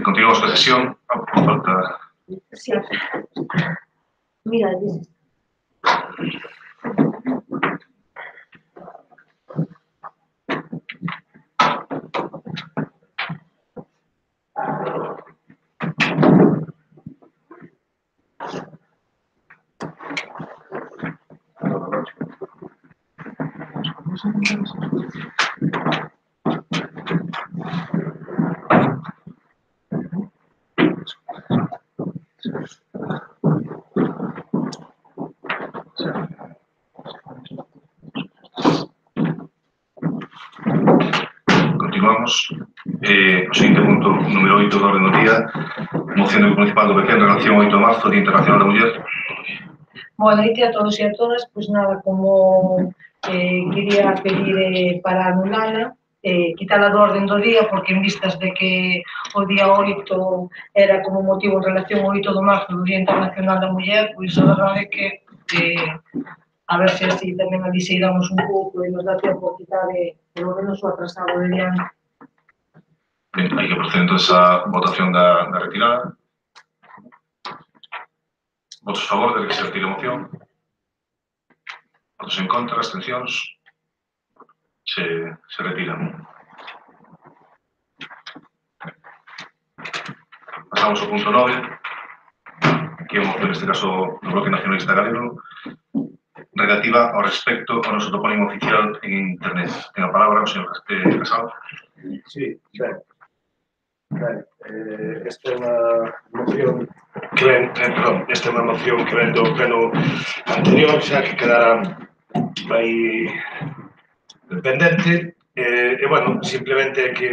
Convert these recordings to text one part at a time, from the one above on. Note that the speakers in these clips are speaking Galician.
Continuamos con la sesión. Falta... Sí. Mira, Continuamos. O seguinte punto, número 8 da orde do día, moción do Municipal do Pequén en relación ao 8 de marzo, Día Internacional da Muller. boa noite a todos e a todas. Pois nada, como quería pedir para anulala, quitala do orden do día, porque en vistas de que o día 8 era como motivo en relación ao 8 de marzo do Día Internacional da Muller, pois a verdade é que a ver se así tamén aliseiramos un pouco e nos dá tempo a quitar pelo menos o atrasado de diante. Ben, hai que proceder entonces a votación da retirada. Votos a favor de que se retire a moción. Votos en contra, abstencións. Se retiran. Pasamos ao punto 9, que é a moción, neste caso, do Bloque Nacionalista Galego, relativa ao respecto ao noso topónimo oficial en Internet. Ten a palabra o señor Casal. Sí, ben. Esta é unha moción que ven, esta é unha moción que ven do pleno anterior, xa que quedara aí pendente. Bueno, simplemente que,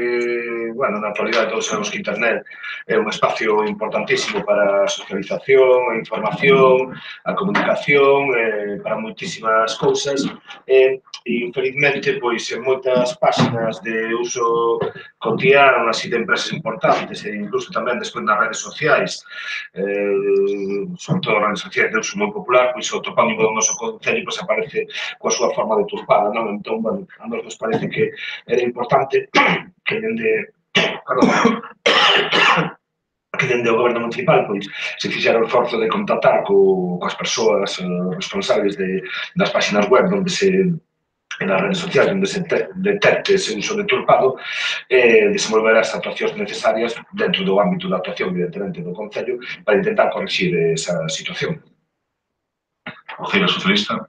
bueno, na actualidade todos sabemos que Internet é un espacio importantísimo para a socialización, a información, a comunicación, para moitísimas cousas. Infelizmente, pois, en moitas páxinas de uso cotidiano, así de empresas importantes, e incluso tamén despois nas redes sociais, sobre todo nas redes sociais de uso moi popular, pois o topónimo do noso concello pois aparece coa súa forma deturpada, non? Entón, bueno, a nos parece que era importante que dende o goberno municipal pois se fixera o esforzo de contactar coas persoas responsables das páxinas web onde se nas redes sociais onde se detecte ese uso deturpado e desenvolver as actuacións necesarias dentro do ámbito da actuación, evidentemente, do Concello para intentar corrixir esa situación. O Ciro Socialista.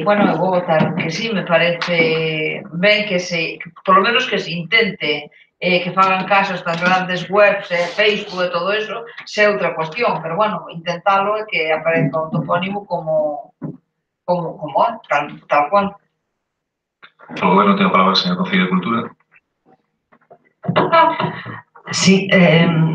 Bueno, eu vou votar que sí, me parece ben que se, polo menos que se intente que fagan caso estas grandes webs, Facebook e todo eso, se é outra cuestión, pero bueno, intentalo e que aparezca un topónimo como tal cual. O Goberno ten a palabra, señor Concello de Cultura. Sí,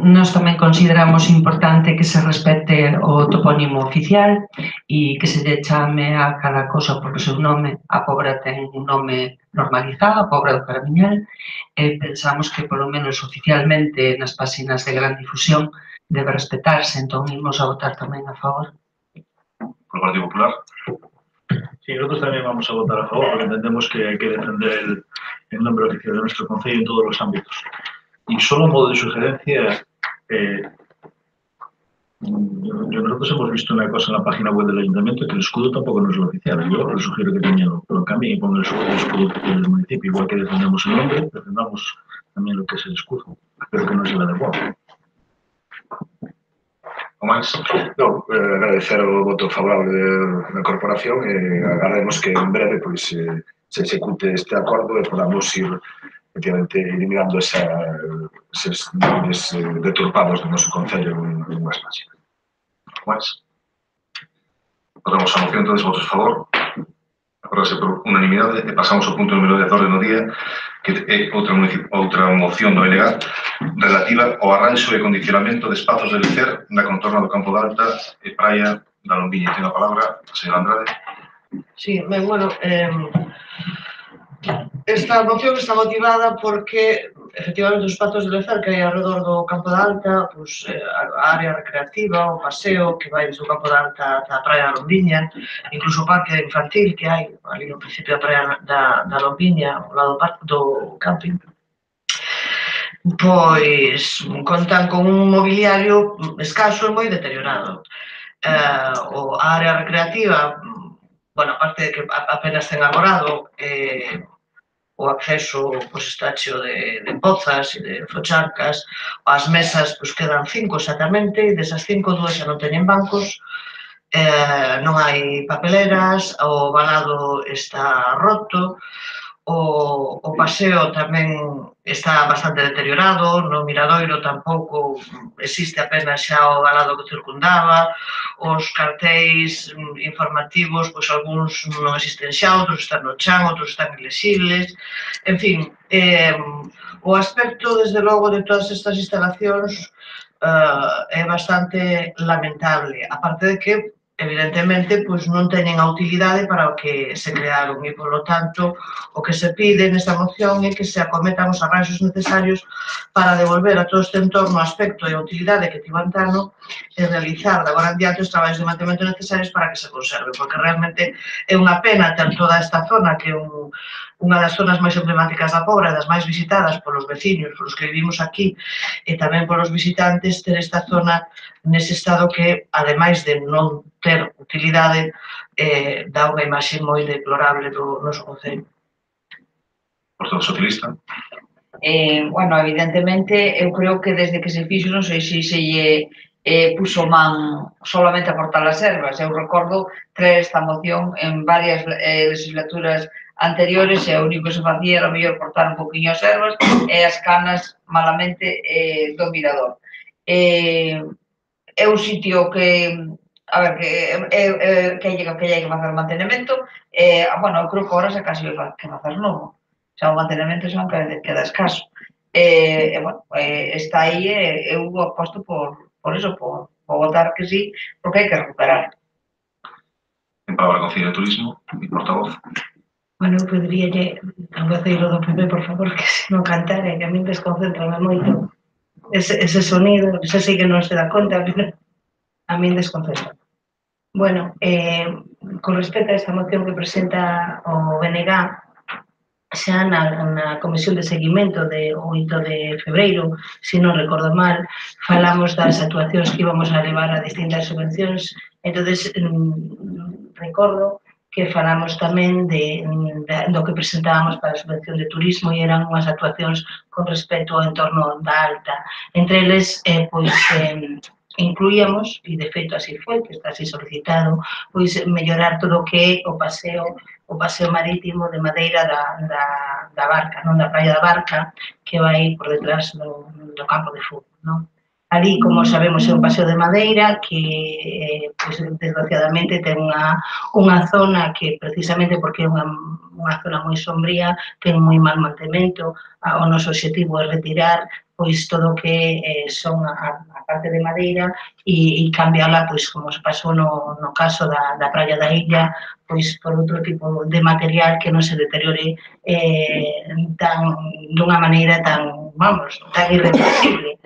nós tamén consideramos importante que se respecte o topónimo oficial e que se lle chame a cada cosa por o seu nome. A Pobra ten un nome normalizado, a Pobra do Caramiñal, e pensamos que polo menos oficialmente nas páxinas de gran difusión debe respetarse, entón imos a votar tamén a favor. Por o Partido Popular. Sí, nosotros también vamos a votar a favor porque entendemos que hay que defender el nombre oficial de nuestro concello en todos los ámbitos. Y solo a modo de sugerencia, nosotros hemos visto una cosa en la página web del ayuntamiento que el escudo tampoco no es lo oficial. Yo les sugiero que también lo cambien y pongan el escudo oficial del municipio. Igual que defendemos el nombre, defendamos también lo que es el escudo. Espero que no se lo adecuado. O máis? Non, agradecer o voto favorable da corporación e agardemos que en breve pois, se execute este acordo e podamos ir efectivamente eliminando eses nomes deturpados do noso concello en unhas páxinas. Máis? Votamos a moción, entonces, votos a favor. Acordase por unanimidade e pasamos ao punto número 10 do orde do día, que é outra moción do BNG relativa ao arranxo e condicionamento de espazos de lecer na contorna do Campo de Alta e Praia da Lombiña. Ten a palabra a señora Andrade. Sí, ben, bueno, esta moción está motivada porque efectivamente os espazos de lecer que hai alrededor do Campo da Alta, pues, a área recreativa, o paseo que vai desde o Campo da Alta ata a Praia da Lombiña, incluso o parque infantil que hai ali no principio da Praia da Lombiña, ao lado do camping, pois contan con un mobiliario escaso e moi deteriorado. A área recreativa, bueno, aparte de que apenas ten arborado, o acceso pois, está cheo de pozas e de focharcas, as mesas pois, quedan 5 exactamente, e desas 5, 2 xa non teñen bancos, non hai papeleras, o valado está roto, o paseo tamén está bastante deteriorado, no miradoiro tampouco existe apenas xa o valado que circundaba, os cartéis informativos, pois algúns non existen xa, outros están no chan, outros están ilexibles, en fin, o aspecto, desde logo, de todas estas instalacións é bastante lamentable, aparte de que, evidentemente, pois non teñen a utilidade para o que se crearon e, polo tanto, o que se pide nesta moción é que se acometan os arranxos necesarios para devolver a todo este entorno aspecto e a utilidade que tivo antano e realizar de agora en diante os traballos de mantemento necesarios para que se conserve, porque realmente é unha pena ter toda esta zona que é unha das zonas máis emblemáticas da Pobra e das máis visitadas polos veciños, polos que vivimos aquí e tamén polos visitantes, ter esta zona nese estado que, ademais de non ter utilidade, dá unha imaxe moi deplorable do noso concello. Portavoz socialista. Bueno, evidentemente, eu creo que desde que se fixo, non sei se lle puso man solamente a cortar as ervas. Eu recordo traer esta moción en varias legislaturas anteriores e o único que se facía era mellor cortar un poquinho as ervas e as canas malamente do mirador. É un sitio que, a ver, que hai que facer mantenimento, bueno, eu creo que ahora xa casi hai que facer novo, xa o mantenimento xa queda escaso. Bueno, está aí, eu aposto por eso, por votar que sí, porque hai que recuperar. En palabra a Concello de Turismo, mi portavoz. Bueno, eu pediríalle ao voceiro do PP, por favor, que se non cantara, que a min desconcentrame moito ese sonido, xa sei que non se dá conta, pero a min desconcentra. Bueno, con respecto a esta moción que presenta o BNG, xa na comisión de seguimento de 8 de febreiro, se non recordo mal, falamos das actuacións que íbamos a levar a distintas subvencións, entonces recordo que falamos tamén do que presentábamos para a subvención de turismo e eran unhas actuacións con respecto ao entorno da Alta. Entre eles, pois, incluíamos, e de feito así foi, que está así solicitado, pois mellorar todo o que é o paseo marítimo de madeira da Barca, non da Praia da Barca, que vai por detrás do campo de fútbol, non? Ali, como sabemos, é un paseo de madeira que, pois, desgraciadamente, ten unha zona que, precisamente porque é unha zona moi sombría, ten moi mal mantemento. O noso objetivo é retirar pois todo o que son a parte de madeira e cambiarla, pois, como se pasou no caso da Praia da Illa, pois por outro tipo de material que non se deteriore dunha maneira tan irreversible.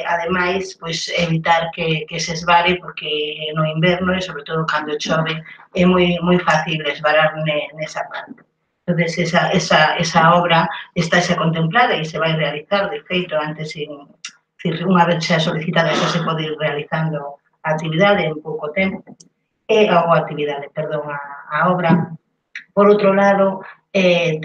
Ademais, pois evitar que se esvare, porque no inverno e sobre todo cando chove é moi fácil esvarar nesa parte. Entonces, esa obra está xa contemplada e se vai realizar, de feito, antes, unha vez xa solicitada, xa se pode ir realizando a actividade en pouco tempo, a obra. Por outro lado,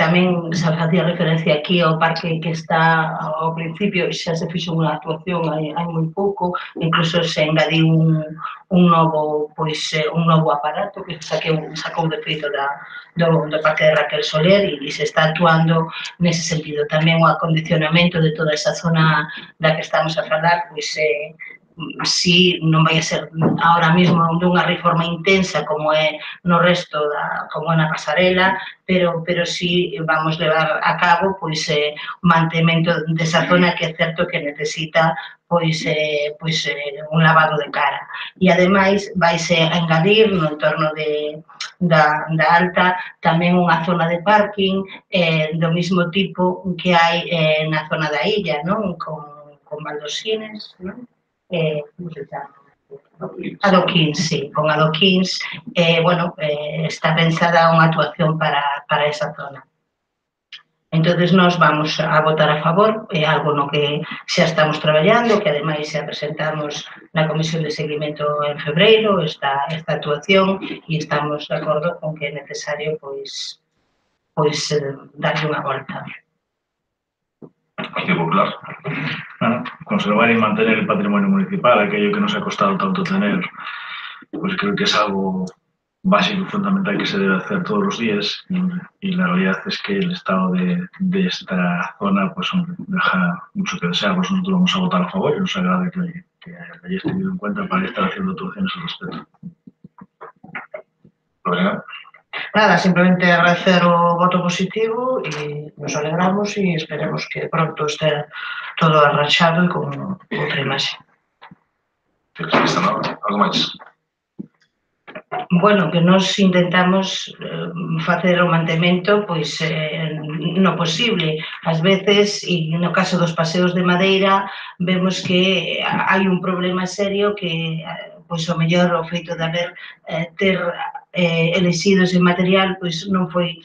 tamén se facía referencia aquí ao parque que está ao principio, xa se fixo unha actuación hai moi pouco, incluso se engadiu un novo aparato que sacou de feito do parque de Raquel Soler e se está actuando nese sentido. Tamén o acondicionamento de toda esa zona da que estamos a falar, pois si non vai a ser ahora mesmo dunha reforma intensa como é no resto como é na pasarela, pero si vamos levar a cabo pois o mantemento desa zona que é certo que necesita pois un lavado de cara. E ademais vaise a engadir no entorno da Alta tamén unha zona de parking do mesmo tipo que hai na zona da illa, non? Con baldosines, non? Como se chama? Adoquins, sí, con adoquins, está pensada unha actuación para esa zona. Entonces, nós vamos a votar a favor, é algo no que xa estamos traballando, que ademais xa presentamos na Comisión de Seguimento en febreiro esta actuación e estamos de acordo con que é necesario pois darlle unha volta. Partido Popular. Conservar y mantener el patrimonio municipal, aquello que nos ha costado tanto tener, pues creo que es algo básico y fundamental que se debe hacer todos los días, y la realidad es que el estado de esta zona pues hombre, deja mucho que desear. Pues nosotros vamos a votar a favor y nos agrada que hayáis tenido en cuenta para estar haciendo actuaciones al respecto. Lorena. Nada, simplemente agradecer o voto positivo e nos alegramos e esperemos que pronto esté todo arranxado e con outra imaxe. Algo máis? Bueno, que nos intentamos facer o mantemento pois no posible. Ás veces, e no caso dos paseos de madeira, vemos que hai un problema serio que pois o mellor o feito de haber ter elixido ese material pois non foi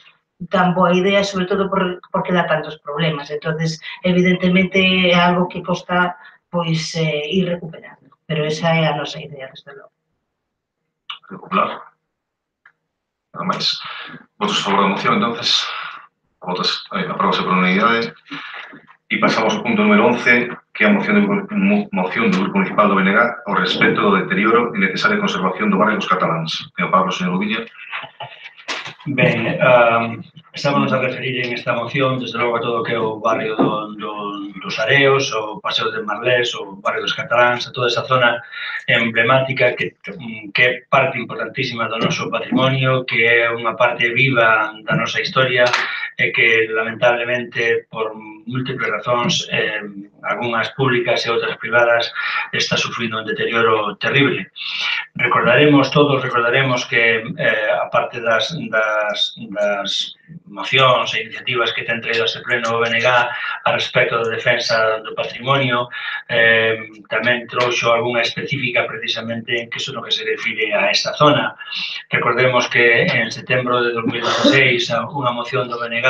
tan boa idea, sobre todo porque dá tantos problemas. Entonces, evidentemente, é algo que costa pois ir recuperando. Pero esa é a nosa idea, desde logo. Popular. Nada máis. Votos a favor da moción, entonces. Apróbase por unanimidade. E pasamos ao punto número 11, que é a moción do Grupo Municipal do BNG ao respecto do deterioro e necesaria conservación do barrio dos cataláns. Ten o palabra o señor Uvilla. Ben, estamos a referir en esta moción, desde logo, a todo o que é o barrio dos Areos, o Paseo de Marlés, o barrio dos Cataláns, a toda esa zona emblemática que é parte importantísima do noso patrimonio, que é unha parte viva da nosa historia e que, lamentablemente, por múltiples razóns, algunhas públicas e outras privadas, está sufrindo un deterioro terrible. Todos recordaremos que, a parte das mocións e iniciativas que ten traído a ese pleno o BNG a respecto da defensa do patrimonio, tamén trouxo algunha específica precisamente que son o que se refire a esta zona. Recordemos que en setembro de 2016 unha moción do BNG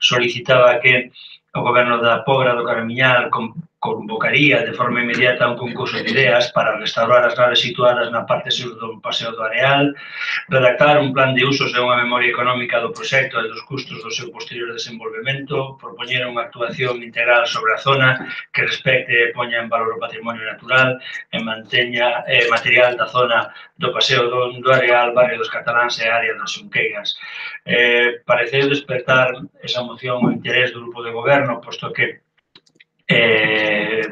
solicitaba que o Goberno da Pobra do Caramiñal convocaría de forma inmediata un concurso de ideas para restaurar as naves situadas na parte sur do Paseo do Areal, redactar un plan de usos e unha memoria económica do proxecto e dos custos do seu posterior desenvolvemento, propoñer unha actuación integral sobre a zona que respecte e poña en valor o patrimonio natural e manteña material da zona do Paseo do Areal, barrio dos Cataláns e área das Xunqueiras. Pareceu despertar esa moción o interés do grupo de goberno, posto que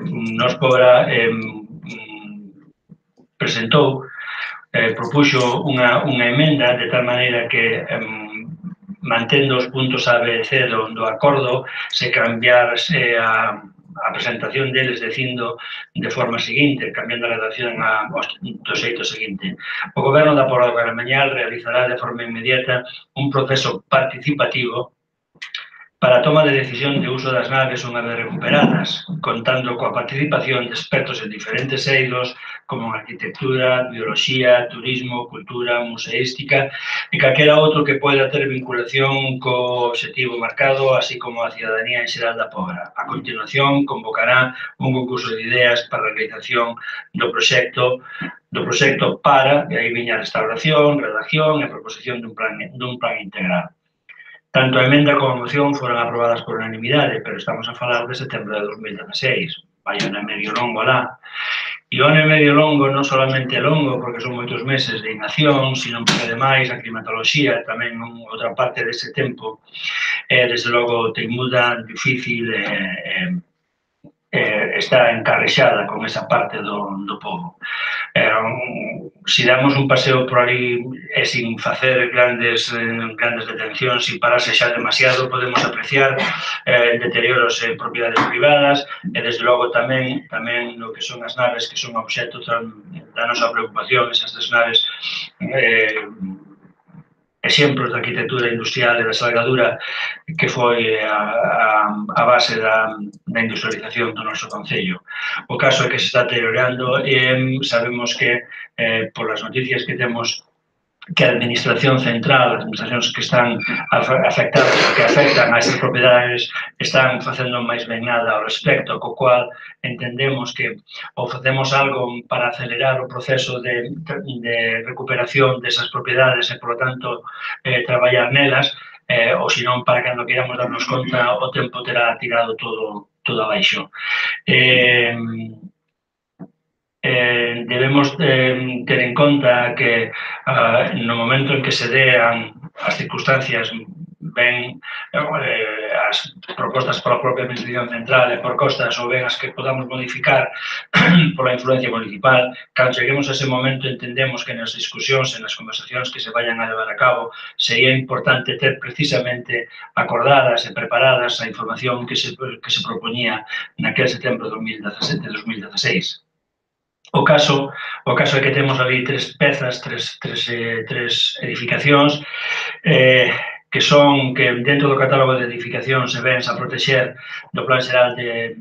Nos Pobra propuxo unha emenda de tal maneira que, mantendo os puntos A, B e C do acordo, se cambiarse a presentación deles dicindo de forma seguinte, cambiando a redacción do xeito seguinte. O Goberno da Pobra do Caramiñal realizará de forma inmediata un proceso participativo para a toma de decisión de uso das naves unha vez recuperadas, contando coa participación de expertos en diferentes eidos, como en arquitectura, bioloxía, turismo, cultura, museística e calquera outro que poida ter vinculación co obxectivo marcado, así como a cidadanía en xeral da Pobra. A continuación, convocará un concurso de ideas para a realización do proxecto para, e aí viña a restauración, redacción e proposición dun plan integral. Tanto a emenda como a moción foron aprobadas por unanimidade, pero estamos a falar de setembro de 2016. Vai ano e medio longo alá. E o ano e medio longo non solamente é longo porque son moitos meses de inacción, sino porque ademais a climatoloxía tamén outra parte dese tempo é, desde logo, teimuda, difícil está encarrexada con esa parte do pobo. Se damos un paseo por ali e sin facer grandes detencións, sin pararse xa demasiado, podemos apreciar deterioros en propiedades privadas e, desde logo, tamén no que son as naves que son obxecto da nosa preocupación, esas naves exemplos da arquitectura industrial e da salgadura que foi a base da industrialización do noso concello. O caso é que se está deteriorando e sabemos que, polas noticias que temos, que a administración central, as administracións que están afectadas, que afectan a estas propiedades, están facendo máis ben nada ao respecto, co cual entendemos que ou facemos algo para acelerar o proceso de recuperación desas propiedades e, por lo tanto, traballar nelas, ou senón, para cando queramos darnos conta, o tempo terá tirado todo abaixo. Debemos ter en conta que no momento en que se dean as circunstancias ben as propostas pola propia Administración Central e por costas ou ben as que podamos modificar pola influencia municipal, cando cheguemos a ese momento entendemos que nas discusións e nas conversacións que se vayan a levar a cabo sería importante ter precisamente acordadas e preparadas a información que se propoñía naquel setembro de 2016. O caso é que temos ali tres pezas, tres edificacións que son que dentro do catálogo de edificacións se ven a protexer do Plan Xeral de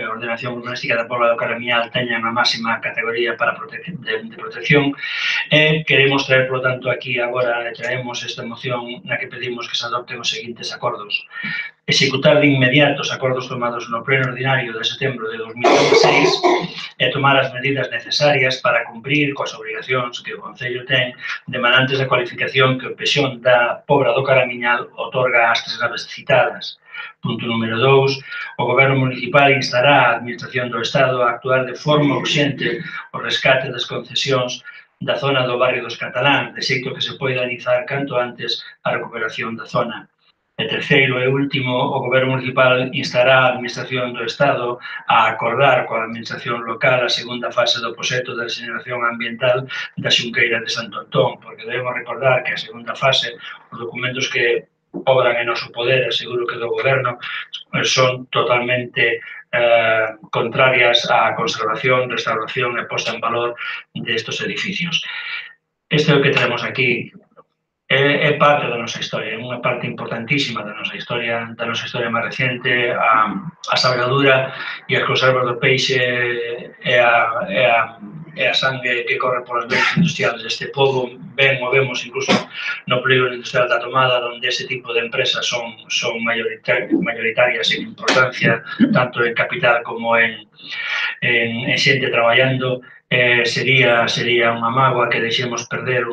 Ordenación Urbanística da Pobra do Caramiñal teñan a máxima categoría de protección e queremos traer, por lo tanto, aquí agora traemos esta moción na que pedimos que se adopten os seguintes acordos. Executar de inmediato os acordos tomados no pleno ordinario de setembro de 2016 e tomar as medidas necesarias para cumprir coas obrigacións que o Concello ten demandantes da cualificación que o Pexón da Pobra do Caramiñal otorga ás tres naves citadas. Punto número 2. O Goberno Municipal instará a Administración do Estado a actuar de forma urxente o rescate das concesións da zona do barrio dos Catalán, de xeito que se poida iniciar canto antes a recuperación da zona. E terceiro e último, o Goberno Municipal instará a Administración do Estado a acordar coa Administración local a segunda fase do proxecto de regeneración ambiental da Xunqueira de Santo Antón, porque debemos recordar que a segunda fase, os documentos que obran en noso poder, seguro que do Goberno, son totalmente contrarias á conservación, restauración e posta en valor destes edificios. Este é o que tenemos aquí. É parte da nosa historia, é unha parte importantísima da nosa historia máis recente, a salgadura e as conservas do peixe e a sangue que corre polas venas industriales deste pobo. Ben o vemos incluso no polígono industrial da Tomada, onde ese tipo de empresas son mayoritarias en importancia, tanto en capital como en xente traballando. Sería unha mágoa que deixemos perder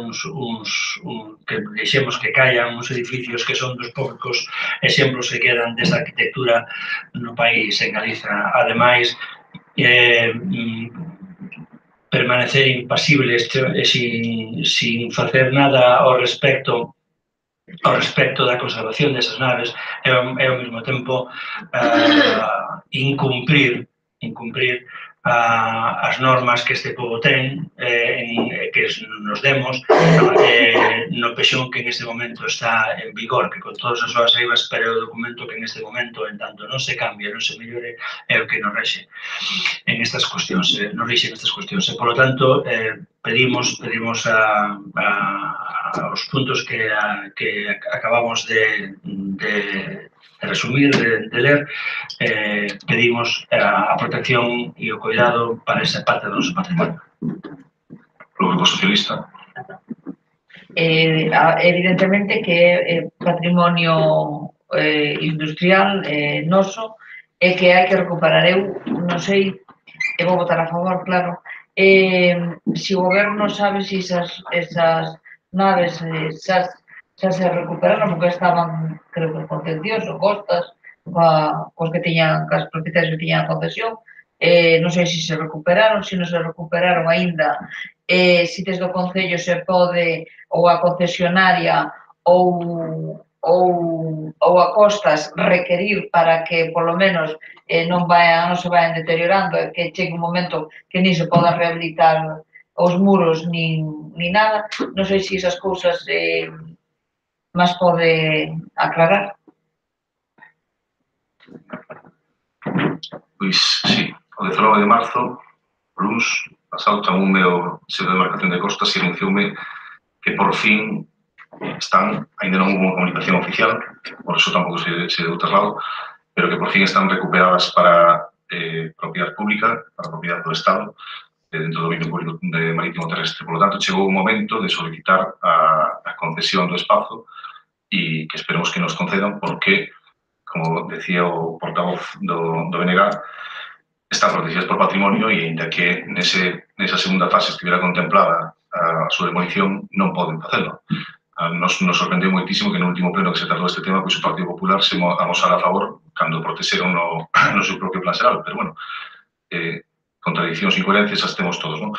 que deixemos que caian uns edificios que son dos poucos exemplos que quedan desta arquitectura no país, en Galiza. Ademais, permanecer impasibles sin facer nada ao respecto da conservación desas naves e ao mesmo tempo incumprir as normas que este pobo ten, que nos demos no Pexón que en este momento está en vigor, que con todas as súas eivas, pero o documento que en este momento, en tanto non se cambie, non se mellore, é o que nos rexe en estas cuestións, E, por lo tanto, pedimos aos puntos que acabamos de resumir, de ler, pedimos a protección e o cuidado para esa parte do noso patrimonio. O Grupo Socialista. Evidentemente que é patrimonio industrial noso e que hai que recuperar. Eu non sei, e vou votar a favor, claro, se o Goberno sabe se esas naves xa se recuperaron, porque estaban, creo que, contencioso, costas, cos que tiñan, cas propietarios que tiñan a concesión, non sei se se recuperaron, se non se recuperaron aínda, se desde o Concello se pode, ou a concesionaria, ou ou a costas requerir para que polo menos non se vayan deteriorando e que chegue un momento que ni se podan rehabilitar os muros ni nada. Non sei se esas cousas máis pode aclarar. Pois, sí, o 19 de marzo, o luns pasado, chamoume o Xefe de Demarcación de Costas e anuncioume que por fin están, ainda non hubo comunicación oficial, por eso tampouco se deu traslado, pero que por fin están recuperadas para propiedade pública, para propiedade do Estado, dentro do dominio público de marítimo terrestre. Por lo tanto, chegou o momento de solicitar a concesión do espazo e que esperemos que nos concedan porque, como decía o portavoz do BNG, están protegidas por patrimonio e, ainda que nesa segunda fase estivera contemplada a súa demolición, non poden facelo. Nos sorprendeu moitísimo que no último pleno que se tratou este tema, pois o Partido Popular se amosara a favor cando protexeron no seu propio plan xeral, pero bueno, contradiccións e incoherencias as temos todos, non?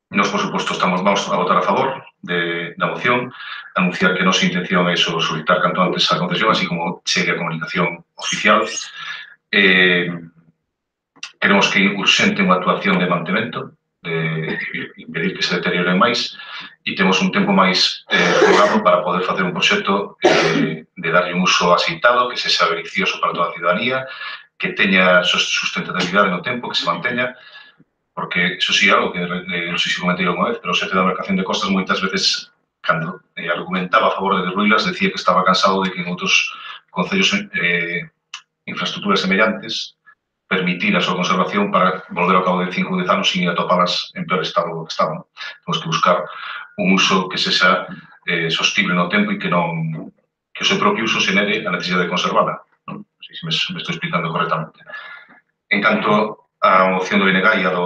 Nos, por suposto, vamos a votar a favor da moción, anunciar que a nosa intención é solicitar canto antes a concesión, así como chegue a comunicación oficial. Queremos que é urxente unha actuación de mantemento, de impedir que se deterioren máis, e temos un tempo máis prolongado para poder facer un proxecto de darlle un uso aceitado, que se xa beneficioso para toda a ciudadanía, que teña sustentabilidade no tempo, que se manteña, porque iso sí algo que non sei se comentei alguna vez, pero o Xefe de Demarcación de Costas moitas veces, cando argumentaba a favor de derruílas, decía que estaba cansado de que en outros concellos infraestructuras semellantes permitir a súa conservación para volver ao cabo de 5 ou 10 anos sin atopalas en peor estado do que estaban. Temos que buscar un uso que sexa sostible no tempo e que o seu propio uso se nere a necesidade de conservala. Non sei se me estou explicando correctamente. En canto a moción do BNG e a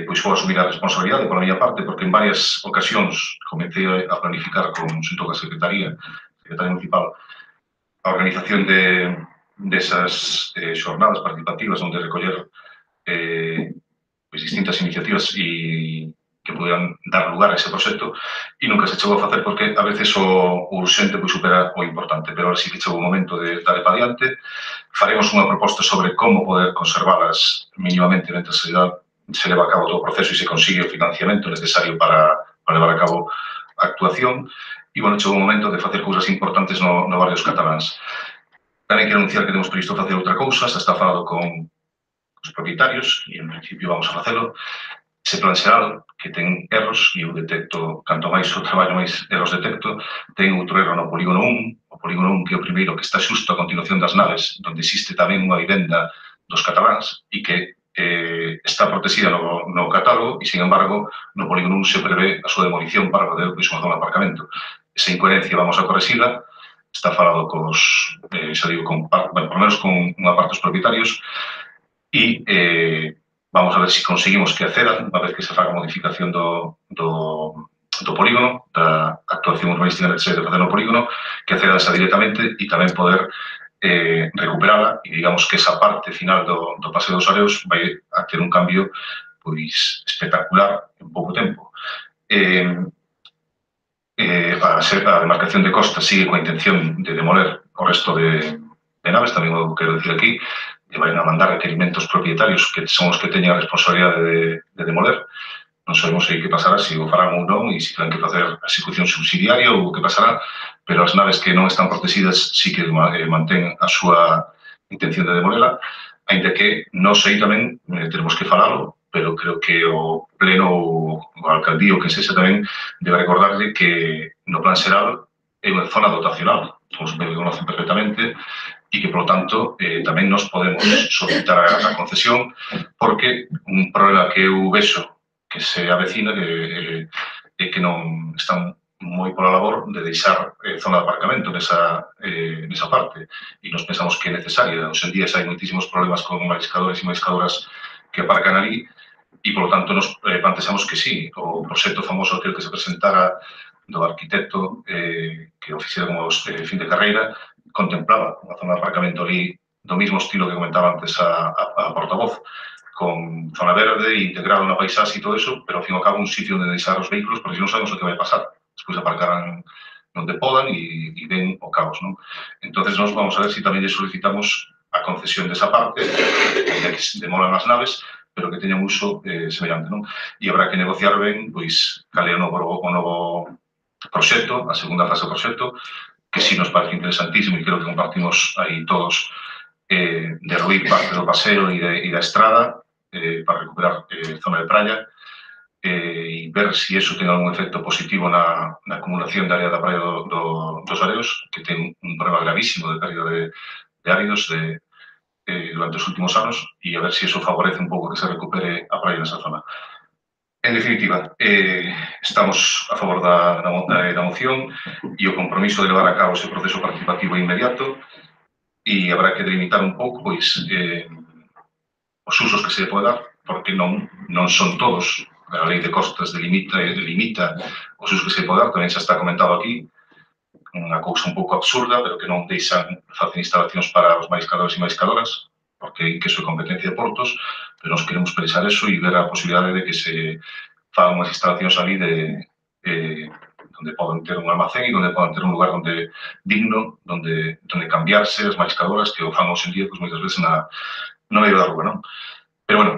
pois vou asumir a responsabilidade pola miña parte, porque en varias ocasións comecei a planificar xunto coa Secretaría Municipal a organización desas xornadas participativas onde recoller distintas iniciativas e que poderan dar lugar a ese proxecto e nunca se chegou a facer porque a veces o urxente supera o importante, pero ahora sí que chegou o momento de dar para diante. Faremos unha proposta sobre como poder conservalas mínimamente mentre se leva a cabo todo o proceso e se consigue o financiamento necesario para levar a cabo a actuación e, bueno, chegou o momento de facer cousas importantes no barrio dos cataláns. Tamén quero anunciar que temos previsto facer outra cousa, xa está falado con os propietarios e, en principio, vamos a facelo. Ese plan xeral que ten erros e eu detecto, canto máis o traballo máis erros detecto, ten outro erro no polígono 1, o polígono 1 que é o primeiro que está xusto a continuación das naves, onde existe tamén unha vivenda dos cataláns e que está protegida no catálogo e, sin embargo, no polígono 1 se prevé a súa demolición para poder unha zona de aparcamento. Esa incoherencia vamos a correxila, está falado xa digo, por lo menos con unha parte dos propietarios e vamos a ver se conseguimos que accedan, unha vez que se faga a modificación do polígono, da actuación urbanística que se debe facer no polígono, que accedan xa directamente e tamén poder recuperala e digamos que esa parte final do Paseo dos Areos vai a ter un cambio espectacular en pouco tempo. A demarcación de Costas sigue coa intención de demoler o resto de naves, tamén o quero dicir aquí, que vai a mandar requerimentos propietarios que son os que teñen a responsabilidade de demoler. Non sabemos aí que pasará, se o farán ou non, e se tienen que facer a execución subsidiaria ou o que pasará, pero as naves que non están protegidas sí que mantén a súa intención de demolela, ainda que non sei tamén, tenemos que falalo, pero creo que o pleno ou o alcaldío que sexa tamén debe recordarle que no plan xeral é unha zona dotacional, todos ben conocen perfectamente, e que, por lo tanto, tamén nos podemos solicitar a concesión, porque un problema que eu vexo que se avecina é que non están moi pola labor de deixar zona de aparcamento nesa parte, e nos pensamos que é necesaria. Hoxe en día hai moitísimos problemas con mariscadores e mariscadoras que aparcan ali, e, por lo tanto, nos plantexamos que sí. O proxecto famoso aquel que se presentara do arquitecto que o fixera como fin de carreira contemplaba unha zona de aparcamento ali do mesmo estilo que comentaba antes a portavoz, con zona verde, integrado na paisaxe e todo eso, pero, ao fin e ao cabo, un sitio onde deixar os vehículos, porque non sabemos o que vai pasar. Despois aparcarán donde podan e ven o caos, non? Entonces, nós vamos a ver se tamén lle solicitamos a concesión desa parte, que demoran as naves, pero que teña un uso semellante, non? E habrá que negociar ben, pois, cal é o novo proxecto, a segunda fase do proxecto, que si nos parece interesantísimo e creo que compartimos aí todos, de ruir parte do paseo e da estrada para recuperar zona de praia e ver se iso ten algún efecto positivo na acumulación de área da praia dos areos, que ten un problema gravísimo de pérdida de áridos durante os últimos anos e a ver se iso favorece un pouco que se recupere a praia nesa zona. En definitiva, estamos a favor da moción e o compromiso de levar a cabo ese proceso participativo inmediato e habrá que delimitar un pouco pois, os usos que se pode dar, porque non son todos. A lei de costas delimita os usos que se pode dar, tamén xa está comentado aquí, unha cousa un pouco absurda, pero que non deixan facer instalacións para os mariscadores e mariscadoras, porque que iso é competencia de portos, pero nos queremos pensar eso e ver a posibilidade de que se fagan unhas instalacións ali onde poden ter un almacén e onde poden ter un lugar digno, onde cambiarse as mariscadoras que o fan hoxe en día, pois moitas veces no medio da rúa, non? Pero, bueno,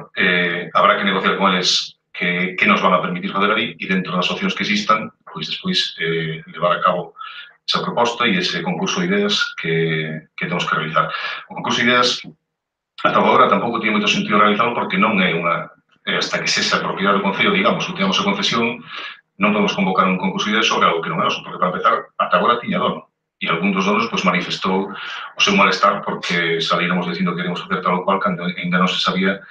habrá que negociar con eles que nos van a permitir fazer ali e dentro das opcións que existan, pois despois levar a cabo esa proposta e ese concurso de ideas que temos que realizar. O concurso de ideas, ata agora, tampouco tiene moito sentido realizarlo porque non é hasta que sexa a propiedade do Concello, digamos, ou teamos a concesión, non podemos convocar un concurso de ideas sobre algo que non é noso, porque para empezar, ata agora tiña dono. E algún dos donos manifestou o seu malestar porque salíramos dicindo que queremos facer tal ou cual cando ainda non se sabía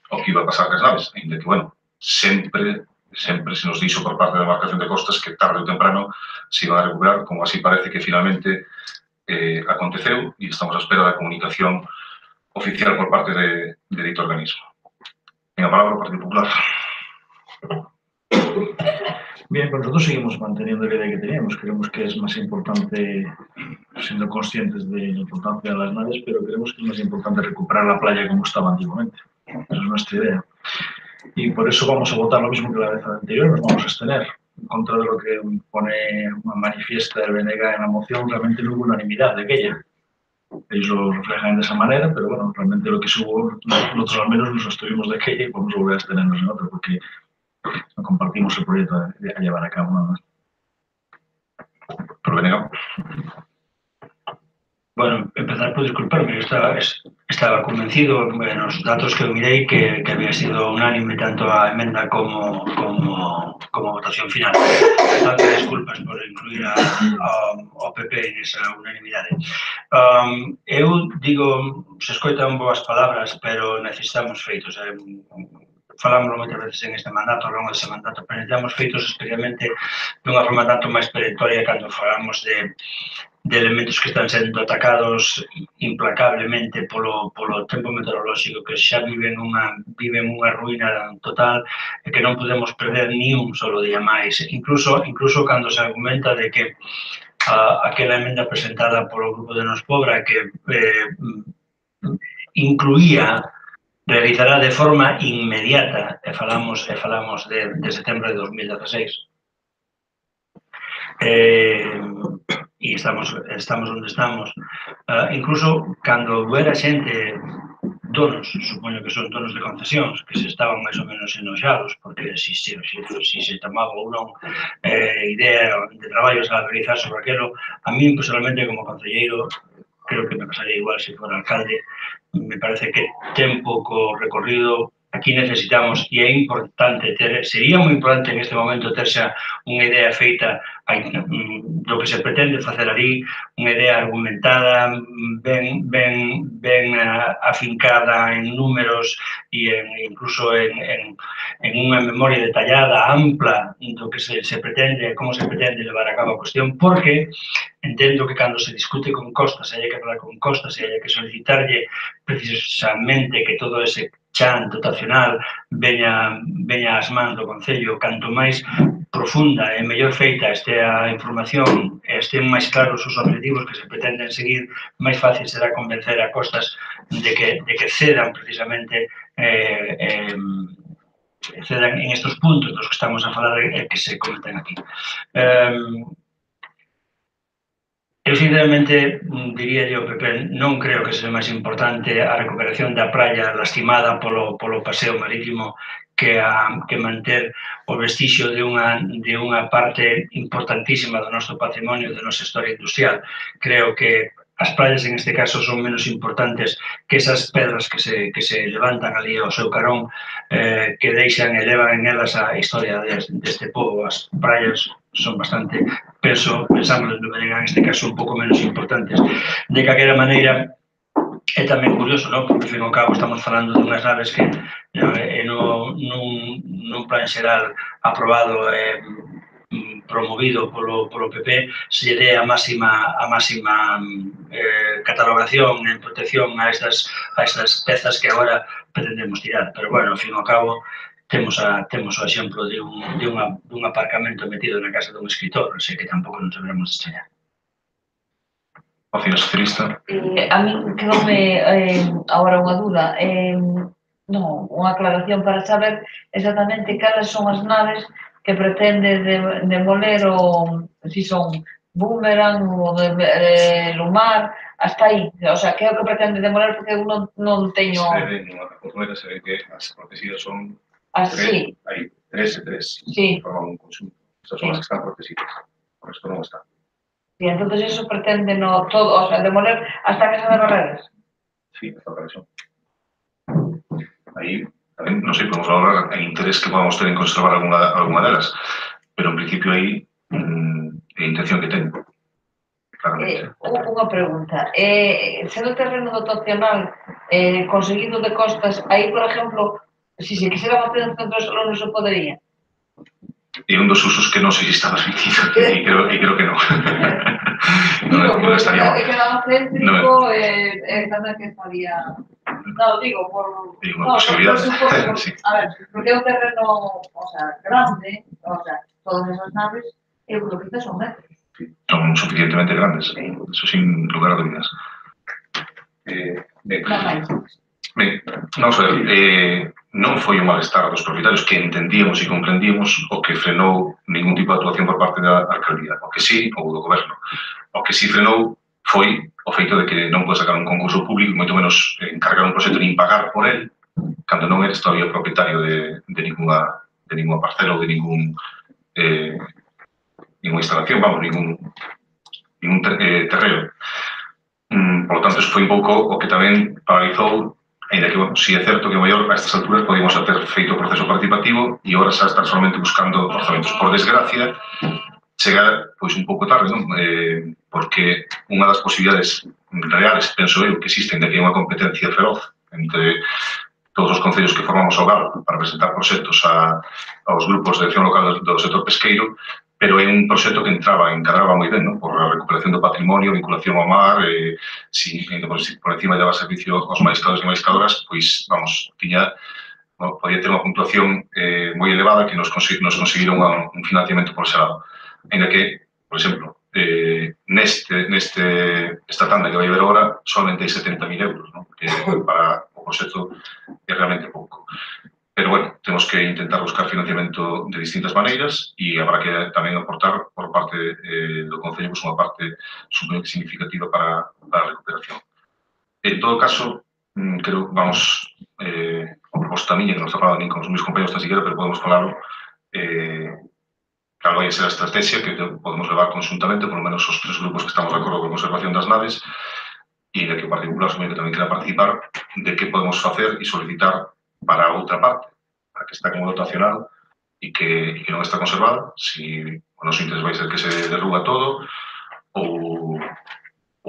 o que iba a pasar cas naves. Ainda que, bueno, sempre se nos dixo por parte da Demarcación de Costas que tarde ou temprano se iban a recuperar, como así parece que finalmente aconteceu e estamos á espera da comunicación oficial por parte de dito organismo. Ten a palabra o Partido Popular. Bien, pues nosotros seguimos manteniendo la idea que teníamos. Creemos que es más importante, siendo conscientes de la importancia de las naves, pero creemos que es más importante recuperar la playa como estaba antiguamente. Esa es nuestra idea. Y por eso vamos a votar lo mismo que la vez anterior, nos vamos a abstener en contra de lo que pone manifiesta el BNG en la moción. Realmente no hubo unanimidad de aquella. Ellos lo reflejan de esa manera, pero bueno, realmente lo que hubo, nosotros al menos nos abstuvimos de aquella y vamos a volver a abstenernos en otra, porque no compartimos el proyecto a llevar a cabo nada más. Por BNG. Bueno, empezar por disculparme, estaba convencido en los datos que miré que había sido unánime tanto a emenda como votación final. Tanto disculpas por incluir ao PP en esa unanimidade. Eu digo, se escoitan boas palabras, pero necesitamos feitos. Falámoslo moitas veces en este mandato, ao longo dese mandato, pero necesitamos feitos especialmente dunha forma tanto máis perentoria cando falamos de elementos que están sendo atacados implacablemente polo tempo meteorolóxico, que xa viven unha ruína total e que non podemos perder ni un solo día máis. Incluso cando se argumenta de que aquela emenda presentada polo grupo de Nos Pobra que incluía realizará de forma inmediata, e falamos de setembro de 2016. E estamos onde estamos. Incluso cando hubiera xente, donos, supoño que son donos de concesións, que se estaban máis ou menos enoxados, porque si se tomaba ou non idea de traballos a realizar sobre aquilo, a mí, personalmente, como concelleiro, creo que me pasaría igual se fora alcalde, me parece que ten pouco recorrido. Aquí necesitamos, e é importante sería moi importante en este momento ter xa unha idea feita do que se pretende facer ali, unha idea argumentada, ben afincada en números e incluso en unha memoria detallada, ampla, do que se pretende, como se pretende levar a cabo a cuestión, porque entendo que cando se discute con Costas, hai que falar con Costas e hai que solicitarlle precisamente que todo ese chan dotacional veña ás mans do Concello, canto máis profunda e mellor feita este a información e estén máis claros os objetivos que se pretenden seguir, máis fácil será convencer a Costas de que cedan precisamente cedan en estes puntos dos que estamos a falar e que se cometen aquí. Eu, sinceramente, diría ao PP, non creo que seja máis importante a recuperación da praia lastimada polo paseo marítimo que manter o vestixio de unha parte importantísima do noso patrimonio, da nosa historia industrial. Creo que as praias, en este caso, son menos importantes que esas pedras que se levantan ali ao seu carón, que deixan e levan en elas a historia deste povo. As praias son bastante, pensamos en este caso, un pouco menos importantes. De calquera maneira, é tamén curioso, non? Porque, ao fin e ao cabo, estamos falando dunhas naves que nun plan xeral aprobado promovido polo PP se lle dé a máxima catalogación en protección a estas pezas que agora pretendemos tirar. Pero, bueno, ao fin e ao cabo, temos o exemplo dun aparcamento metido na casa dun escritor, así que tampouco nos deberemos extrañar. Partido Socialista. A mí quedoume agora unha dúda, non, unha aclaración para saber exactamente cales son as naves que pretende demoler si son Boomerang ou Lumar, hasta aí, o sea, que é o que pretende demoler, porque eu non teño... Se ve nunha reportuera, se ve que as protegidas son así. Hai 3 e 3, sí. forman un conjunto. Estas son as que están protegidas, o resto non están. Sí, entonces eso pretende todo, o sea, demoler hasta que se de barreras. Sí, esta operación. Aí, tamén, non sei, podemos valorar el interés que podamos ter en conservar alguna delas, pero en principio aí é a intención que ten. Unha pregunta, sendo terreno dotacional conseguido de costas, aí, por exemplo, si se quixera facer un centro de salón, non se podería? É un dos usos que non sei se está permitido, e creo que non. Non estaría mal. É que era céntrico, tamén que estaría... Non, digo, por... Digo, posibilidades. A ver, porque é un terreno, o sea, grande, o sea, todas esas naves, e o que son metros. Son suficientemente grandes, eso sin lugar a dúbidas. Non sei, non foi o malestar dos propietarios que entendíamos e comprendíamos o que frenou ningún tipo de actuación por parte da alcaldía, o que sí, ou do goberno. O que sí frenou foi o feito de que non pode sacar un concurso público, moito menos encargar un proxecto nin pagar por él, cando non eres todavía propietario de ninguna parcela ou de ninguna instalación, vamos, ningún terreno. Por lo tanto, eso foi un pouco o que tamén paralizou, ainda que, bueno, si é certo que maior a estas alturas podíamos ter feito o proceso participativo e agora xa estar solamente buscando orzamentos. Por desgracia, chegar pois un pouco tarde, non? Porque unha das posibilidades reales, penso eu, que existen de que hai unha competencia feroz entre todos os concellos que formamos o GAL para presentar proxectos aos grupos de acción local do sector pesqueiro, pero é un proxecto que encadraba moi ben, non? Por a recuperación do patrimonio, vinculación ao mar, si por encima daba servicio aos mariscados e mariscadoras, pois, vamos, podía ter unha puntuación moi elevada que nos conseguiron un financiamento por ese lado. Ainda que, por exemplo, esta tanda que vai haber agora, solamente hai 70.000 euros, non? Que para o proxecto é realmente pouco. Pero, bueno, temos que intentar buscar financiamento de distintas maneiras e habrá que tamén aportar por parte do Concello unha parte supoño que significativa para a recuperación. En todo caso, creo que vamos, a proposta miña, que non está falando nin con os meus compañeros tan siquiera, pero podemos falarlo, cal vai ser a estrategia que podemos levar conjuntamente, por lo menos os 3 grupos que estamos de acordo con a conservación das naves, e de que o Partido Popular, supoño que tamén quera participar, de que podemos facer e solicitar para a outra parte, a que está como dotacional e que non está conservada, si o noso interés vai ser que se derruba todo ou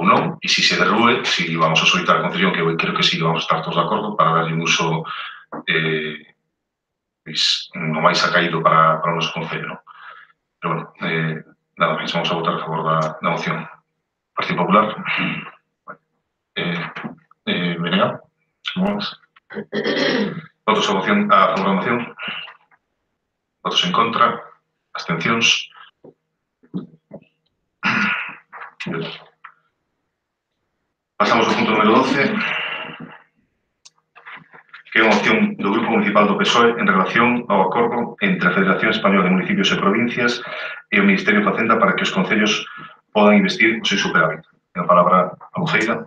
non, e se se derrube, si vamos a solicitar a concesión, que eu creo que sí que vamos a estar todos de acordo, para darlle un uso no máis acaído para o noso concello. Pero, bueno, nada máis, vamos a votar a favor da moción. Partido Popular. Venga, vamos. Votos a favor da moción. Votos en contra. Abstencións. Pasamos ao punto número 12, que é unha moción do Grupo Municipal do PSOE en relación ao acordo entre a Federación Española de Municipios e Provincias e o Ministerio de Facenda para que os concellos podan investir o seu superávit. A palabra a voceira.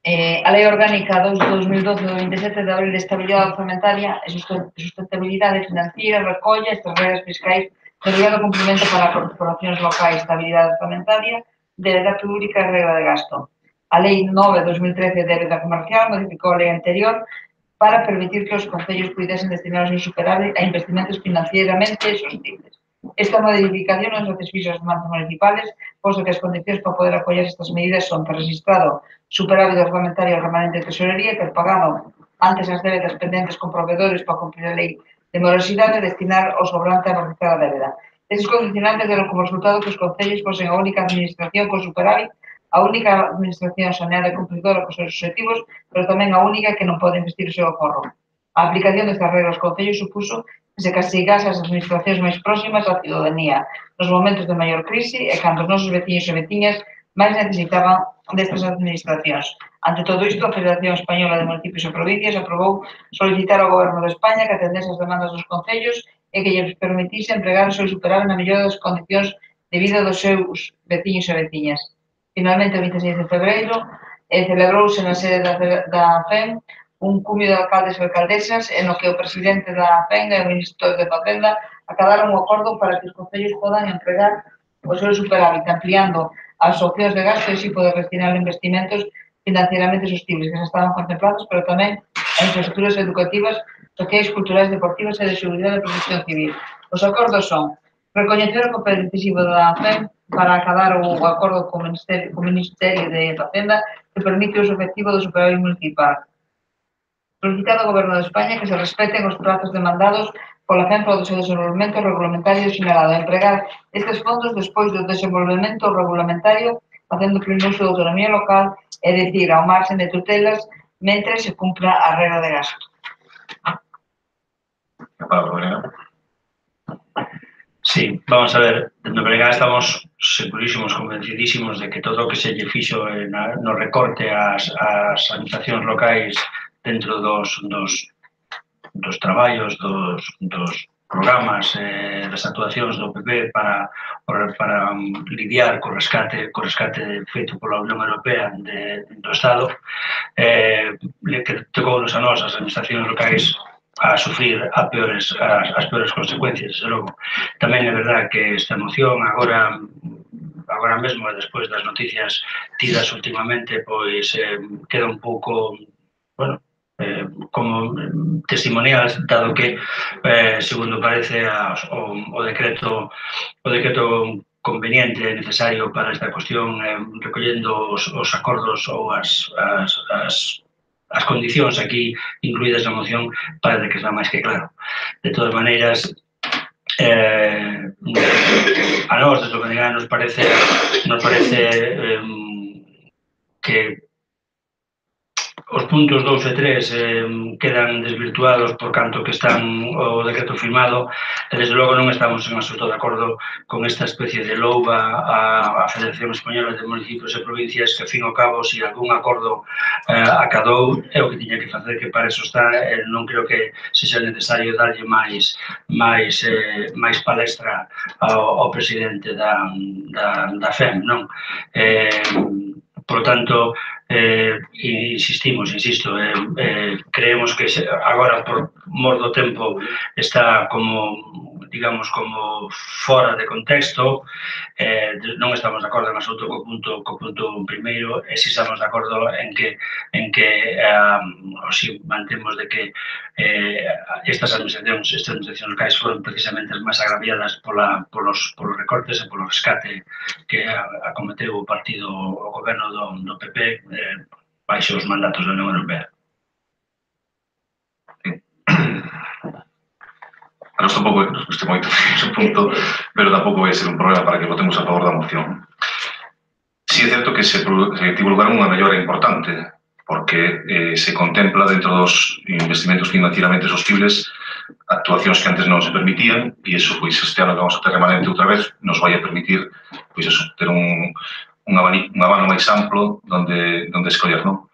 A Lei Orgánica 2 de 2012 do 27 de abril de Estabilidade Orzamentaria e Sustentabilidade Financiera recolle estas regras fiscais de obrigado cumprimento para corporacións locais, estabilidade orzamentaria, débeda pública e regla de gasto. A Lei 9 de 2013 de débeda comercial modificou a lei anterior para permitir que os concellos puidesen destinar o seu superávit a investimentos financieramente sostibles. Esta modificación non satisfizo as demandas municipales, posto que as condicións para poder apoiar estas medidas son ter registrado superávit orzamentario remanente de tesorería e ter pagado antes as débedas pendentes con proveedores para cumprir a lei de morosidade e destinar o sobrante a amortizar a débeda. Estes condicionantes deron como resultado que os concellos fosen a única administración con superávit, a única administración saneada e cumpridora cos seus objetivos, pero tamén a única que non pode investir o seu aforro. A aplicación destas regras aos concellos supuso que se castigase as administracións máis próximas á ciudadanía nos momentos de maior crise e cando os nosos veciños e veciñas máis necesitaban destas administracións. Ante todo isto, a Federación Española de Municipios e Provincias aprobou solicitar ao Goberno de España que atendese as demandas dos concellos e que lles permitise empregar o seu superávit na mellora das condicións de vida dos seus veciños e veciñas. Finalmente, o 26 de febreiro, celebrouse na sede da FEM un cumio de alcaldes e alcaldesas en o que o presidente da FEM e o ministro de Facenda acadaron un acordo para que os concellos podan empregar o seu superávit, ampliando as opcións de gasto e así poder destinar investimentos financieramente sostibles que se estaban contemplados, pero tamén a infraestructuras educativas, sociais, culturais, deportivas e de seguridade e protección civil. Os acordos son recoñecer o papel decisivo da FEM para acadar o acordo co Ministerio de Facenda que permite o uso efectivo do superávit municipal. Solicitar ao Goberno de España que se respeten os prazos demandados pola FEM para o seu desenvolvemento regulamentario sinalado, empregar estes fondos despois do desenvolvemento regulamentario, facendo pleno uso da autonomía local e decir ao marxen de tutelas mentre se cumpra a regla de gasto. Sí, vamos a ver, no Belegá estamos segurísimos, convencidísimos de que todo o que se lle fixo no recorte ás administracións locais dentro dos traballos, dos programas, das actuacións do PP para lidiar co rescate feito pola Unión Europea do Estado, que tocounos a nós, as administracións locais, a sufrir as peores consecuencias, desde logo. Tamén é verdad que esta moción agora mesmo, despois das noticias tidas últimamente, pois queda un pouco, bueno, como testimonial, dado que, segundo parece, o decreto conveniente e necesario para esta cuestión, recollendo os acordos ou as condicións aquí incluídas na moción, parece que está máis que claro. De todas maneiras, a nós, desde o Belegá, nos parece que os puntos 2 e 3 quedan desvirtuados por canto que están o decreto firmado e, desde logo, non estamos en absoluto de acordo con esta especie de louva á Federación Española de Municipios e Provincias que, ao fin e ao cabo, se algún acordo acadou, é o que tiña que facer, que para eso está. Non creo que sexa necesario darlle máis palestra ao presidente da FEM, non? Por lo tanto, insisto, creemos que agora, por mor do tempo, está como, digamos, como fora de contexto. Non estamos de acordo en absoluto co punto primeiro, e si estamos de acordo en que si mantemos de que estas administracións locais foron precisamente as máis agraviadas polos recortes e polo rescate que acometeu o goberno do PP baixo os mandatos da Unión Europea. A nós tampouco nos custe moito ese punto, pero tampouco vai ser un problema para que votemos a favor da moción. Si é certo que se divulgaron unha mellora importante, porque se contempla dentro dos investimentos financieramente sostibles actuacións que antes non se permitían, e iso, pois, este ano que vamos a ter remanente outra vez, nos vai a permitir, pois, eso, ter un abano máis amplo donde escoller, non?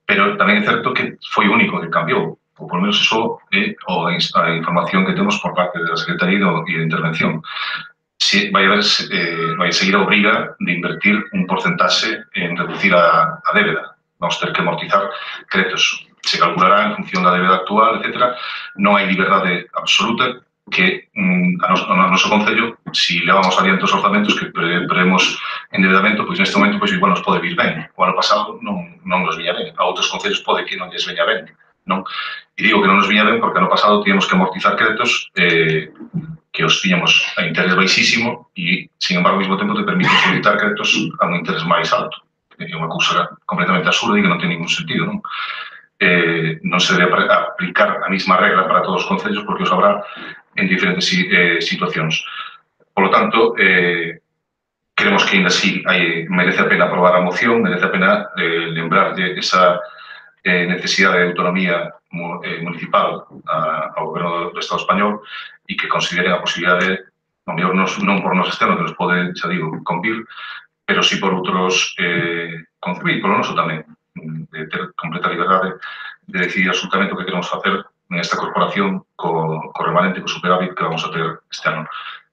Pero tamén é certo que foi o único que cambiou, ou polo menos iso é a información que temos por parte da Secretaría e da Intervención. vai seguir a obriga de invertir un porcentaxe en reducir a débeda. Vamos ter que amortizar créditos. Se calculará en función da débeda actual, etc. Non hai liberdade absoluta que no noso Concello, se levamos adiante os orzamentos que prevemos endeudamento, pois neste momento igual nos pode vir ben. O ano pasado non nos viña ben. A outros concellos pode que non lles veña ben. E digo que non nos viña ben porque ano pasado tínhamos que amortizar créditos que os tiñamos a interés baixísimo e, sin embargo, ao mesmo tempo te permite solicitar créditos a un interés máis alto. É unha cousa completamente absurda e que non ten ningún sentido, non? Non se debe aplicar a mesma regra para todos os concellos porque os habrá en diferentes situacións. Por lo tanto, creemos que ainda así merece a pena aprobar a moción, merece a pena lembrarlle esa necesidade de autonomía municipal ao goberno do Estado español e que consideren a posibilidade, non por nos externo, que nos pode, xa digo, convir, pero sí por outros concebidos, por o noso tamén, de ter completa liberdade de decidir absolutamente o que queremos facer nesta corporación co remanente, co superávit que vamos a ter este ano.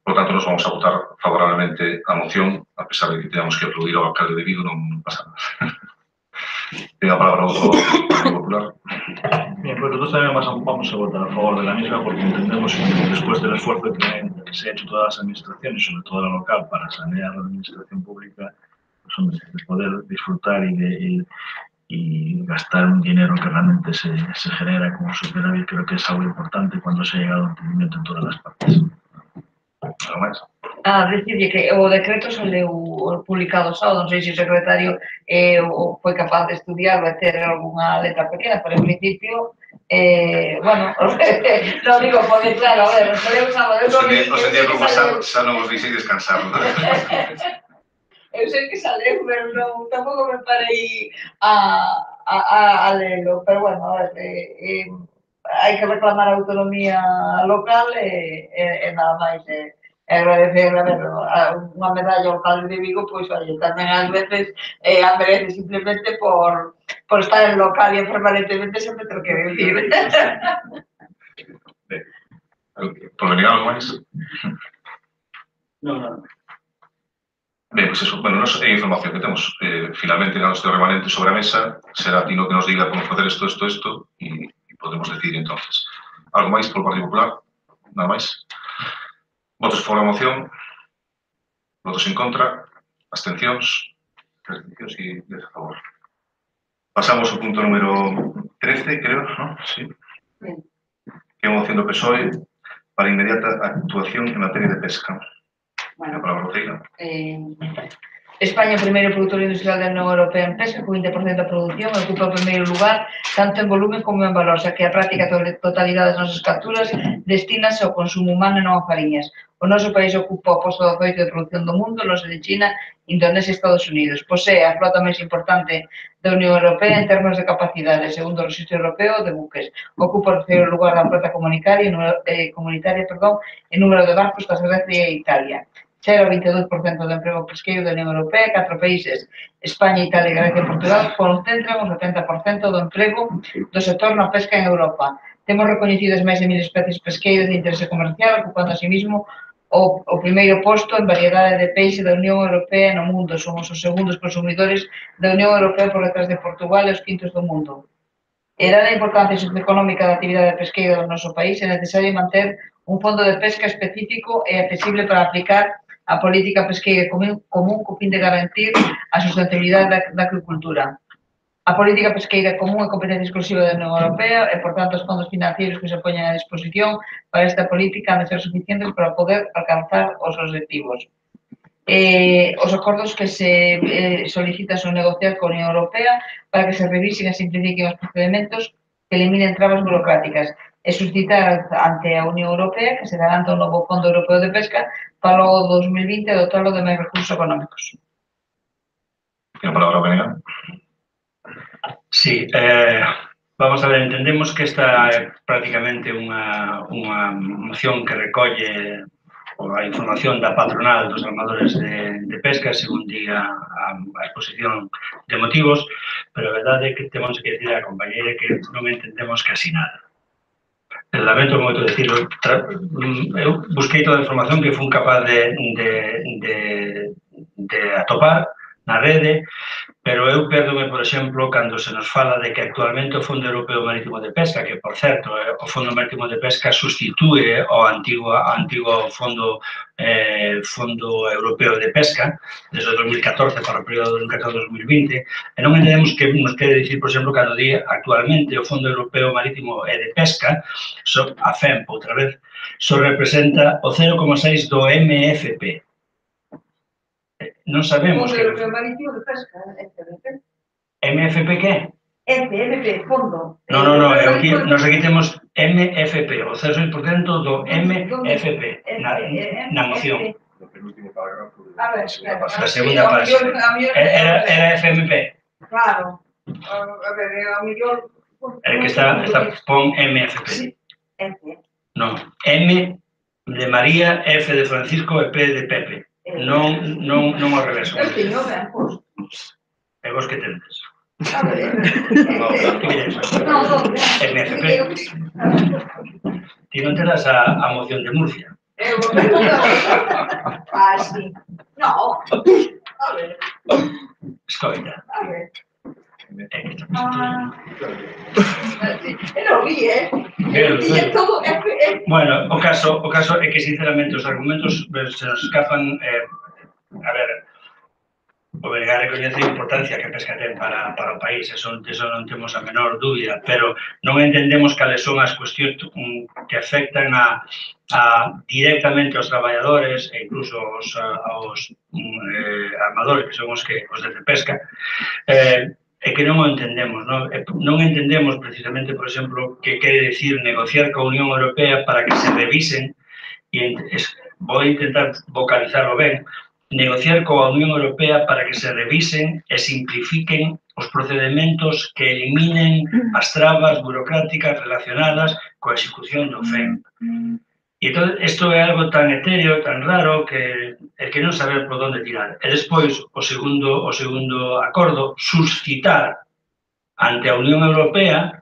Por lo tanto, nos vamos a votar favorablemente a moción, a pesar de que teñamos que aplaudir ao alcalde de Vigo, non pasa nada. Ten a palabra outro Partido Popular. Bien, pues nosotros también vamos a votar a favor de la misma porque entendemos que después del esfuerzo que se ha hecho todas las administraciones, sobre todo la local, para sanear la administración pública, pues hombre, de poder disfrutar y gastar un dinero que realmente se genera como superávit, creo que es algo importante cuando se ha llegado a un entendimiento en todas las partes. Algo máis? Decirlle que o decreto saleu publicado sábado, non sei se o secretario foi capaz de estudiarlo e ter algunha letra pequena, pero en principio, bueno, non digo pode claro, a ver, saleu sábado. Os enviar por WhatsApp xa non os deixei descansar. Eu sei que saleu, pero non, tampouco me parei a lelo, pero bueno, a ver, hai que reclamar a autonomía local e nada máis, agradecer, a ver, unha medalla ao alcalde de Vigo, pois, oye, tamén ás veces a merece simplemente por estar en local e permanentemente sempre ter que decir. Por venir algo máis? Non. Ben, pois eso, bueno, é a información que temos. Finalmente, nos teo remanente sobre a mesa, será Tino que nos diga como facer isto, e podemos decidir entonces. Algo máis por Partido Popular? Nada máis? Votos por a moción? Votos en contra? Abstencións? Abstencións e a favor. Pasamos ao punto número 13, creo, ¿no? Sí. Que é a moción do PSOE para inmediata actuación en materia de pesca. Bueno, Roceira. España é o primeiro produtor industrial da Unión Europea en pesca, con 20% da produción, e ocupa o primeiro lugar tanto en volumen como en valor, xa que a práctica totalidade das nosas capturas destínase ao consumo humano e non a fariñas. O noso país ocupa o posto 18 de produción do mundo, lonxe de China, Indonesia e Estados Unidos. Posee a flota máis importante da Unión Europea en termos de capacidade, segundo o Registro Europeo de Buques. Ocupa o terceiro lugar da flota comunitaria en número de barcos tras Grecia e Italia. Xera o 22% do emprego pesqueiro da Unión Europea, 4 países, España, Italia, Grecia e Portugal, concentran o 70% do emprego do sector na pesca en Europa. Temos recoñecidas máis de 1000 especies pesqueiras de interese comercial, ocupando así mismo o primeiro posto en variedade de peixe da Unión Europea no mundo. Somos os segundos consumidores da Unión Europea por detrás de Portugal e os quintos do mundo. E dada a importancia socioeconómica da actividade pesqueira do noso país, é necesario manter un fondo de pesca específico e accesible para aplicar a política pesqueira común co fin de garantir a sustentabilidade da agricultura. A política pesqueira común é competencia exclusiva da Unión Europea e, por tanto, os fondos financeiros que se poñen a disposición para esta política han de ser suficientes para poder alcanzar os objetivos. Os acordos que se solicitan son negociar con a Unión Europea para que se revisen e simplifiquen os procedementos que eliminen trabas burocráticas e suscitar ante a Unión Europea que se garanta un novo Fondo Europeo de Pesca para o 2020 e dotalo de máis recursos económicos. Tiene a palabra, Benega. Sí, vamos a ver, entendemos que esta é prácticamente unha moción que recolle a información da patronal dos armadores de pesca, según diga a exposición de motivos, pero a verdade é que temos que decir a compañeira que non entendemos casi nada. lamento moito decirlo, eu busquei toda a información que fun capaz de atopar na rede, pero eu perdome, por exemplo, cando se nos fala de que actualmente o Fondo Europeo Marítimo de Pesca, que, por certo, o Fondo Marítimo de Pesca sustitúe o antigo Fondo Europeo de Pesca, desde 2014 para o período 2014-2020, e non entendemos que nos quere dicir, por exemplo, cando di actualmente o Fondo Europeo Marítimo e de Pesca, a FEMP, outra vez, só representa o 0,6 do MFP. Non sabemos Fondo que... Europeo Marítimo de Pesca, FMP. MFP que? FMP, Fondo. Non, nos aquí temos MFP, o 0,6% do MFP, na moción. No penúltimo parágrafo A ver, Na segunda página. Era FMP. Claro. A ver, a mellor... É que está pon MFP. Sí, F. Non, M de María, F de Francisco e P de Pepe. Non ao revés. Eu teño ben posto. É vos que tendes. A ver, MFP. Ti non terás a moción de Murcia. sí. No. A ver. Escoita. A ver. Lo vi, E todo... Bueno, o caso é que, sinceramente, os argumentos se nos escapan. A ver, o Vergara recoñece a importancia que a pesca ten para o país, eso non temos a menor dúbida, pero non entendemos cales son as cuestións que afectan directamente aos traballadores e incluso aos armadores, que son os de pesca, e que non o entendemos, non entendemos precisamente, por exemplo, que quere dicir negociar coa Unión Europea para que se revisen, e vou intentar vocalizarlo ben, negociar coa Unión Europea para que se revisen e simplifiquen os procedementos que eliminen as trabas burocráticas relacionadas coa execución do FEM. E entón, isto é algo tan etéreo, tan raro, que é que non saber por onde tirar. E despois, o segundo acordo, suscitar ante a Unión Europea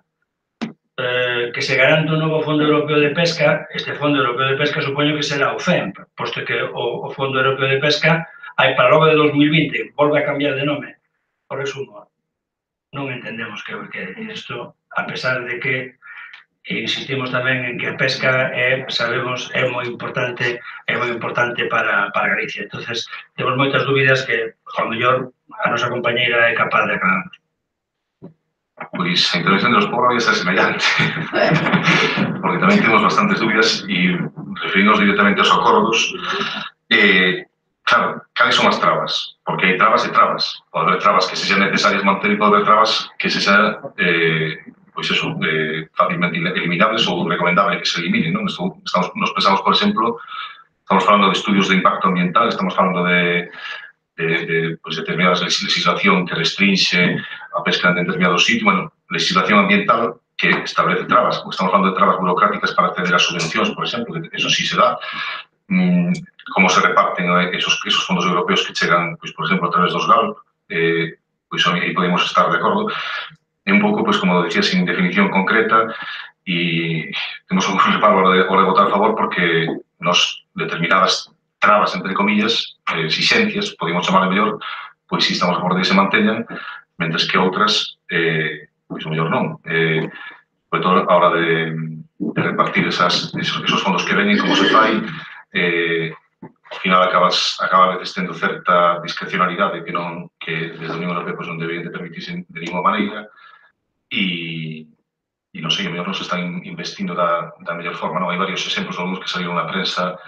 que se garante un novo Fondo Europeo de Pesca. Este Fondo Europeo de Pesca supoño que será o FEMP, posto que o Fondo Europeo de Pesca hai para logo de 2020, volve a cambiar de nome. Por resumo, non entendemos que decir isto, a pesar de que insistimos tamén en que a pesca sabemos, é moi importante para Galicia. Entonces, temos moitas dúbidas que, ao mellor, a nosa compañeira é capaz de aclararnos. Pois a intervención de los pobres é semellante, porque tamén temos bastantes dúbidas e referimos directamente aos acordos. Claro, cales son as trabas? Porque hai trabas e trabas. Pode haber trabas que se sean necesarias manter e pode haber trabas que se sean fácilmente eliminables ou recomendable que se eliminen. Nos pensamos, por exemplo, estamos falando de estudios de impacto ambiental, estamos falando de determinadas legislación que restringe a pesca en determinados sitios, bueno, legislación ambiental que establece trabas, porque estamos falando de trabas burocráticas para acceder a subvencións, por exemplo, que eso sí se dá. Como se reparten esos fondos europeos que chegan, por exemplo, a través dos GALP, aí podemos estar de acordo. É un pouco, como decía, sin definición concreta, e temos un reparo a hora de votar a favor porque nos determinadas trabas, entre comillas, exigencias, podemos chamar mellor, pois si estamos a favor de que se manteñan, mentres que outras, pois o mellor non. Sobre todo a hora de repartir esos fondos que veñen, como se fai, ao final acaba a veces tendo certa discrecionalidade que desde a Unión Europea non deberían de permitirse de ninguna maneira, e non sei, o mellor non se están investindo da mellor forma. Hai varios exemplos, algúns que salieron na prensa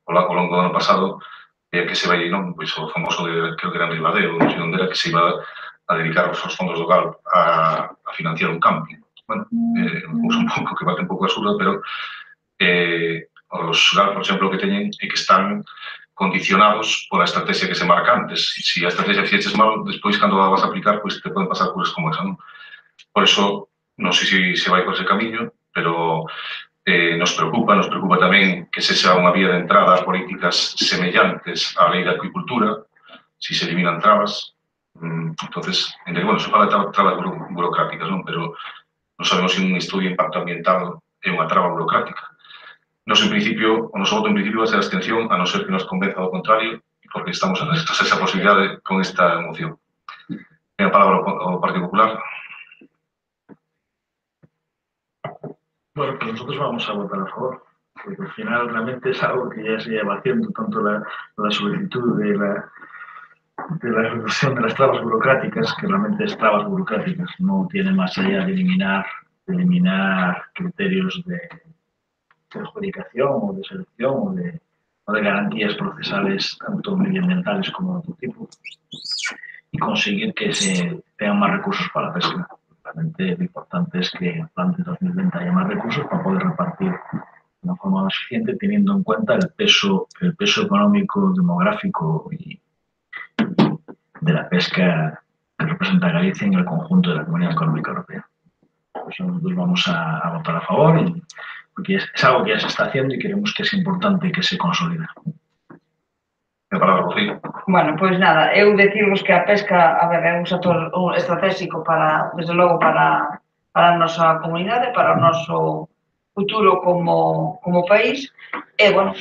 ao longo do ano pasado, que se vai, o famoso, creo que era en Ribadeo, non sei onde era, que se iba a dedicar os fondos do GALP a financiar un camping. Bueno, un pouco que bate un pouco absurdo, pero os GALP, por exemplo, que teñen é que están condicionados pola estrategia que se marca antes. Se a estrategia fixeches mal, despois, cando a vas a aplicar, te poden pasar cousas como esa, non? Por eso, non sei se se vai por ese camiño, pero nos preocupa tamén que se xa unha vía de entrada a políticas semellantes á lei da acuicultura, se se eliminan trabas. Entonces, se fala de trabas burocráticas, non? Pero non sabemos se un estudio de impacto ambiental é unha traba burocrática. Nos, en principio, o noso voto en principio vai ser a abstención, a non ser que nos convenza do contrario, porque estamos abertos a esa posibilidade con esta moción. Ten a palabra o Partido Popular. Bueno, pues nosotros vamos a votar a favor, porque al final realmente es algo que ya se lleva haciendo, tanto la solicitud de la reducción de las trabas burocráticas, que realmente es trabas burocráticas, no tiene más allá de eliminar criterios de adjudicación o de selección o de garantías procesales tanto medioambientales como de otro tipo y conseguir que se tengan más recursos para la pesca. Realmente lo importante es que en el plan de 2020 haya más recursos para poder repartir de una forma más eficiente, teniendo en cuenta el peso económico, demográfico y de la pesca que representa Galicia en el conjunto de la Comunidad Económica Europea. Por eso nosotros vamos a votar a favor, porque es algo que ya se está haciendo y creemos que es importante que se consolide. A palabra, Rocío. Bueno, pois nada, eu decirvos que a pesca, a ver, é un sector estratégico para, desde logo, para a nosa comunidade, para o noso futuro como país, e, bueno,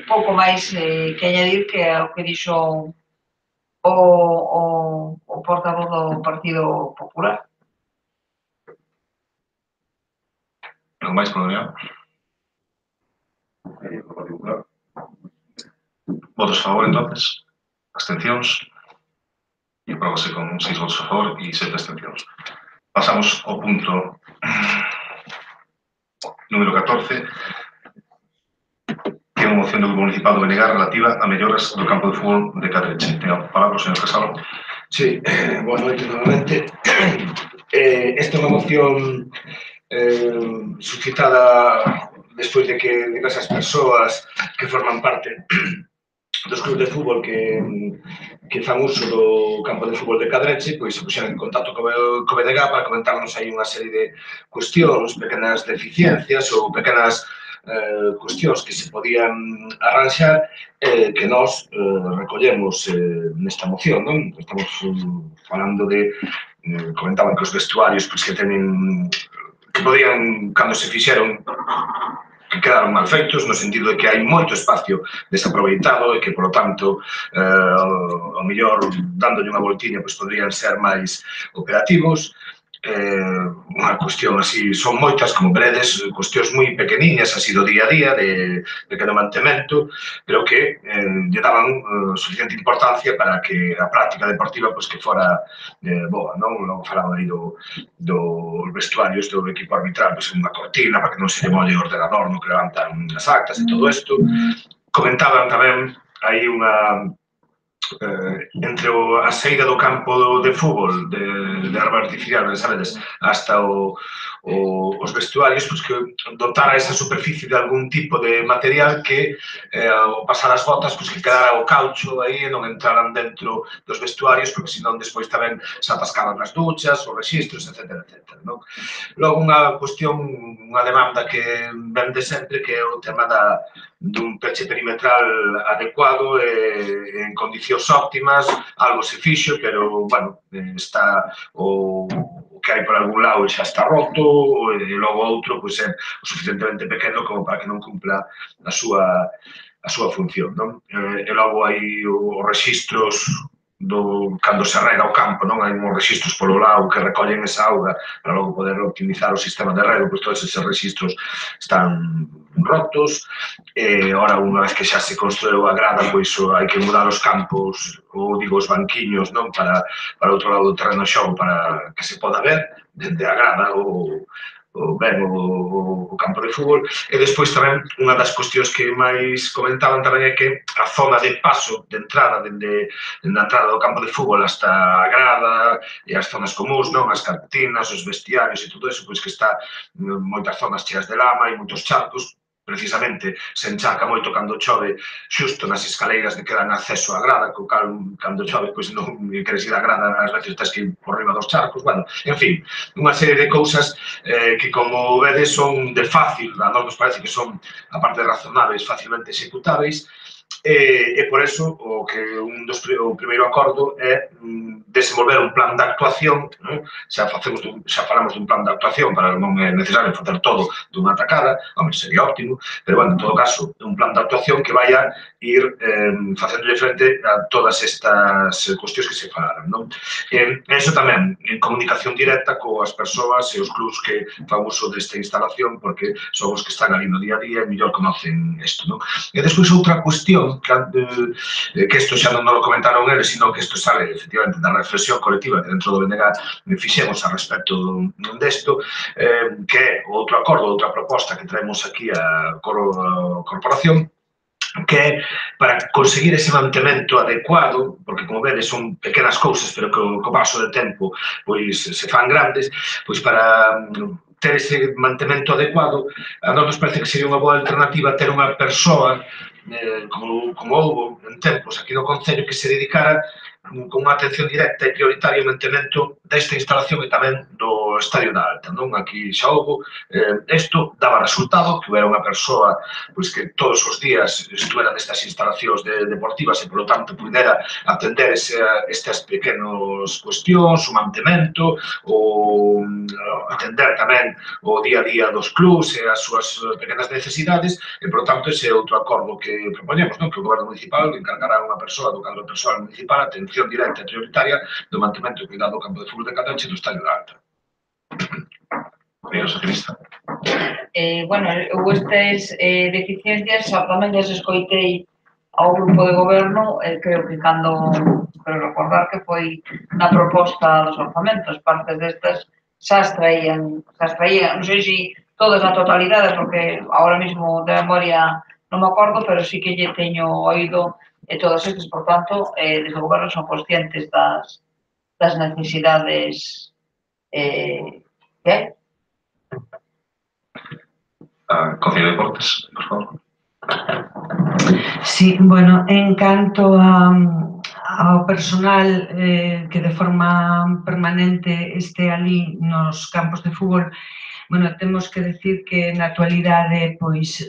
pouco máis que añadir que ao que dixo o portavoz do Partido Popular. Algo máis, Colonia? O Partido Popular. Votos a favor, entonces? Abstencións? E aprobase con 6 votos a favor e 7 abstencións. Pasamos ao punto número 14, que é unha moción do Grupo Municipal do Benegar relativa a melloras do campo de fútbol de Cadreche. Ten a palabra o señor Casalo. Sí, boa noite novamente. Esta é unha moción suscitada despois de que diversas persoas que forman parte dos clubes de fútbol que fan uso do campo de fútbol de Cadreche, pois se puxeron en contacto co BDG para comentarnos aí unha serie de cuestións, pequenas deficiencias ou pequenas cuestións que se podían arranxar que nós recollemos nesta moción, non? Estamos falando de, comentaban que os vestuarios pois, que teñen, que podían, cando se fixeron, que quedaron mal feitos, no sentido de que hai moito espacio desaproveitado e que, polo tanto, ao mellor, dándolle unha voltiña, pois podrían ser máis operativos. Unha cuestión así, son moitas, como veredes, cuestións moi pequeniñas, así do día a día, de pequeno mantemento, pero que lle daban suficiente importancia para que a práctica deportiva pois que fora boa, non? Logo falaba aí dos vestuarios do equipo arbitral, pois unha cortina para que non se lle molle o ordenador no que levantan as actas e todo isto. Comentaban tamén aí unha entre a saída do campo de fútbol de erva artificial, sabedes, hasta os vestuarios, pois que dotara esa superficie de algún tipo de material que ao pasar as botas, pois que quedara o caucho aí e non entraran dentro dos vestuarios, porque senón despois tamén se atascaban nas duchas, os rexistros, etc. Logo unha cuestión, unha demanda que ven de sempre, que é o tema dun peche perimetral adecuado e en condicións óptimas, algo se fixo, pero, bueno, está o que hai por algún lado xa está roto, e logo outro pois, é o suficientemente pequeno como para que non cumpla a súa función, non? E logo hai os rexistros cando se rega o campo, non? Hai uns rexistros polo lado que recollen esa auga para logo poder optimizar o sistema de rego, pois todos eses rexistros están rotos, e ora unha vez que xa se construiu a grada, pois hai que mudar os campos, ou digo os banquiños, non? Para outro lado do terreno de xogo, para que se poda ver dende a grada o campo de fútbol. E despois tamén unha das cuestións que máis comentaban tamén é que a zona de paso de entrada dende a entrada do campo de fútbol hasta a grada e as zonas comúns, non? As cantinas, os vestiarios e todo eso, pois que está moitas zonas cheas de lama e moitos charcos. Precisamente se encharca moito cando chove xusto nas escaleiras que dan acceso á grada, co cal cando chove pois non queres ir á grada, ás veces tens que ir por riba dos charcos, bueno, en fin, unha serie de cousas que como vedes son de fácil, a nós nos parece que son, aparte de razonables, facilmente executáveis, E por eso o primeiro acordo é desenvolver un plan de actuación, xa falamos dun plan de actuación para non é necesario facer todo dunha tacada, home, sería óptimo, pero, bueno, en todo caso, un plan de actuación que vaya ir facéndole frente a todas estas cuestións que se falaron, non? Eso tamén, en comunicación directa coas persoas e os clubs que fan uso desta instalación, porque son os que están ali no día a día e mellor conocen isto, non? E despois outra cuestión, que isto xa non lo comentaron eles, sino que isto sale, efectivamente, da reflexión colectiva que dentro do BNG fixemos a respecto desto, que é outro acordo, outra proposta que traemos aquí a corporación, que é para conseguir ese mantemento adecuado, porque, como vedes, son pequenas cousas, pero que co paso do tempo se fan grandes, pois para ter ese mantemento adecuado, a nós nos parece que sería unha boa alternativa ter unha persoa, como houbo en tempos aquí no Concello, que se dedicara con unha atención directa e prioritaria ao mantemento desta instalación e tamén do Estadio da Alta, non? Aquí xa houbo, isto daba resultado, que hubiera unha persoa que todos os días estuvera nestas instalacións deportivas e, polo tanto, pudera atender estas pequenos cuestións, o mantemento, ou atender tamén o día a día dos clubs e as súas pequenas necesidades, e, polo tanto, ese é outro acordo que propoñemos, non? Que o Goberno Municipal encargará a unha persoa do cadro persoal municipal a atención directa e prioritaria do mantemento e cuidado do campo de fútbol de Catanche e do Estadio da Alta. Señor socialista. Bueno, eu estas deficiencias tamén as escoitei ao grupo de goberno, creo que creo recordar que foi na proposta dos orzamentos, partes destas xa as traían, non sei se todas na totalidade, porque ahora mismo de memoria non me acordo, pero sí que lle teño oído todas estas, por tanto, desde o goberno son conscientes das necesidades que hai. Concello de Deportes, por favor. Sí, bueno, en canto ao personal que de forma permanente este ali nos campos de fútbol, bueno, temos que decir que na actualidade, pois,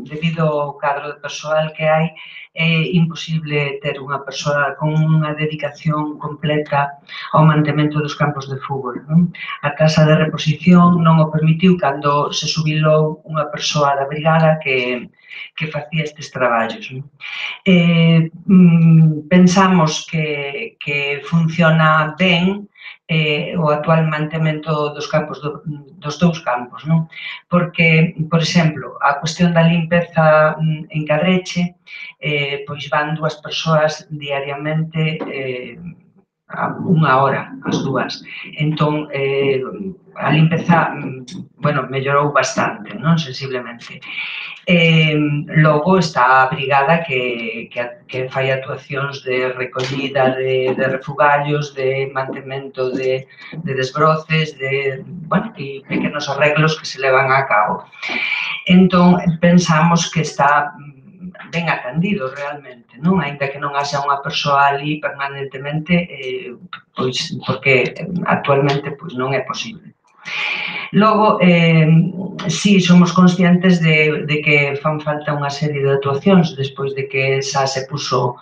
debido ao cadro de persoal que hai, é imposible ter unha persoa con unha dedicación completa ao mantemento dos campos de fútbol, non? A Casa de Reposición non o permitiu cando se xubilou unha persoa da brigada que facía estes traballos. Pensamos que funciona ben o actual mantemento dos campos, dos dous campos, non? Porque, por exemplo, a cuestión da limpeza en Cadreche, pois van 2 persoas diariamente unha hora, as 2. Entón, a limpeza, bueno, mellorou bastante, non? Sensiblemente. Logo está a brigada que fai actuacións de recollida de refugallos, de mantemento de desbroces, bueno, e pequenos arreglos que se levan a cabo. Entón, pensamos que está ben atendido realmente, non? Ainda que non haxa unha persoa ali permanentemente, pois porque actualmente non é posible. Logo, si somos conscientes de que fan falta unha serie de actuacións despois de que xa se puso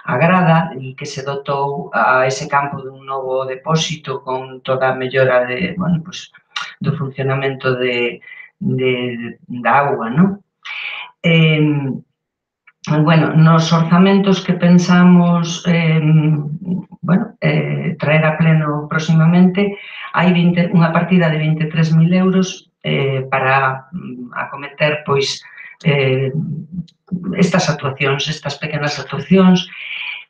a grada e que se dotou a ese campo dun novo depósito con toda a mellora do funcionamento da auga, non? Bueno, nos orzamentos que pensamos traer a pleno próximamente, hai unha partida de 23.000 euros para acometer estas actuacións, estas pequenas actuacións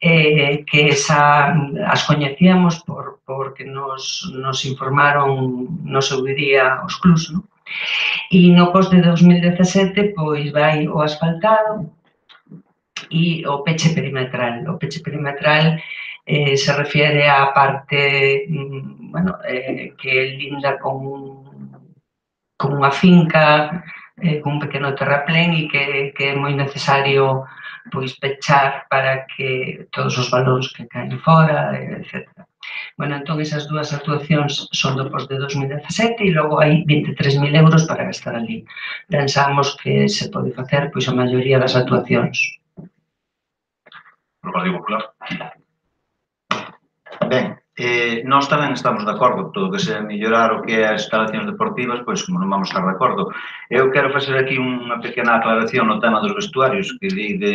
que xa as coñecíamos porque nos informaron no seu día os clubs, non? E no pos de 2017 pois vai o asfaltado e o peche perimetral. O peche perimetral se refiere á parte que linda con unha finca, con un pequeno terraplén e que é moi necesario pechar para que todos os balóns que caen fora, etc. Bueno, entón, esas 2 actuacións son do pos de 2017 e logo hai 23.000 euros para gastar ali. Pensamos que se pode facer a maioría das actuacións. polo Partido Popular. Ben, nós tamén estamos de acordo, todo que se mellorar o que é as instalacións deportivas, pois como non vamos estar de acordo. Eu quero facer aquí unha pequena aclaración no tema dos vestuarios, que di de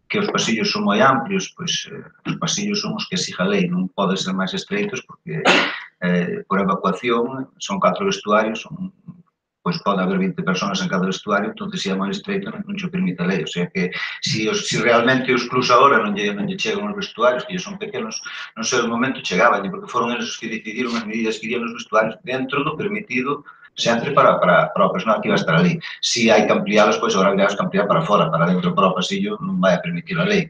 que os pasillos son moi amplios, pois os pasillos son os que exige a lei, non poden ser máis estreitos porque por evacuación son 4 vestuarios, pois pode haber 20 personas en cada vestuario, entón se é moi estreito non xo permite a lei, o sea que se realmente os clubs agora non lle chegan os vestuarios, que son pequenos, non sei o momento chegaban, porque foron eles os que decidiron as medidas que irían os vestuarios dentro do permitido sempre para o personal que iba a estar ali. Se hai que ampliálos, pois agora hai que ampliar para fora, para dentro para o pasillo non vai a permitir a lei.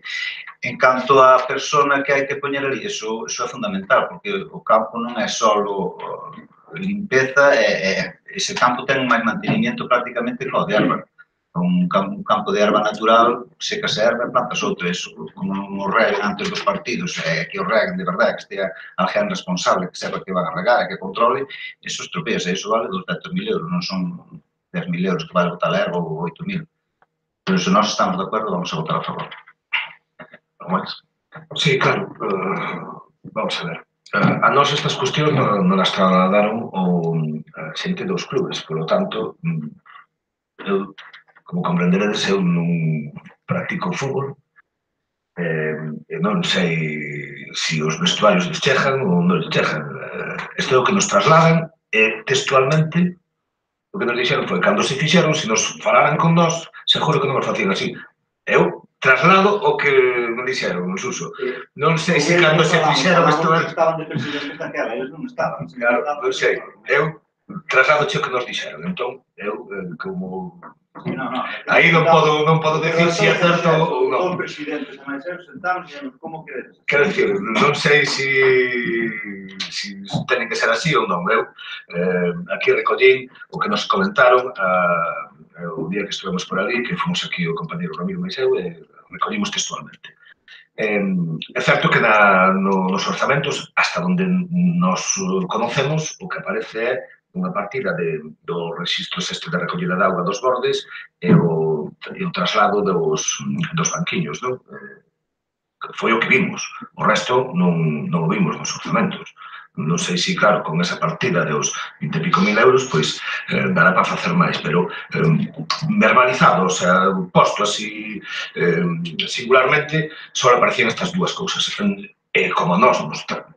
En canto á persona que hai que poñer ali, eso é fundamental, porque o campo non é só limpeza, ese campo ten máis mantenimiento prácticamente que o de erva. Un campo de erva natural, secas a erva, plantas outra, eso, como o reguen antes dos partidos, que o reguen de verdade, que estea alguén responsable, que sepa que van a regar, que controle, eso estropea, eso vale 200.000 euros, non son 10.000 euros que vale botar a erva ou 8.000. Pero se nós estamos de acordo, vamos a votar a favor. Sí, claro, vamos a ver. A nós estas cuestións non as trasladaron a xente dos clubes, polo tanto, eu, como comprenderedes, eu non practico fútbol, non sei se os vestuarios les chejan ou non les chejan. Isto é o que nos trasladan, e textualmente o que nos dixeron foi cando se fixeron, se nos falaran con nós, seguro que non nos facían así. Eu traslado o que me dixeron, nos uso. Non sei se cando se fixeron isto... Estaban de presidentes daquela, eles non estaban. Claro, non sei. Eu traslado o que nos dixeron. Entón, eu, como... Aí non podo decir se é certo ou non. Os presidentes, máis eu, sentamos e como queredes. Quero dicir, non sei se tenen que ser así ou non. Eu aquí recollín o que nos comentaron o día que estivemos por ali, que fomos aquí o compañero Ramiro e eu, recollimos textualmente. É certo que nos orzamentos, hasta onde nos conocemos, o que aparece é unha partida do registro de recollida de auga dos bordes e o traslado dos banquiños, non? Foi o que vimos. O resto non o vimos nos orzamentos. Non sei se, claro, con esa partida de os 20 e pico mil euros, pois dará para facer máis, pero verbalizado, o sea, posto así singularmente, só aparecían estas dúas cousas. E como nós,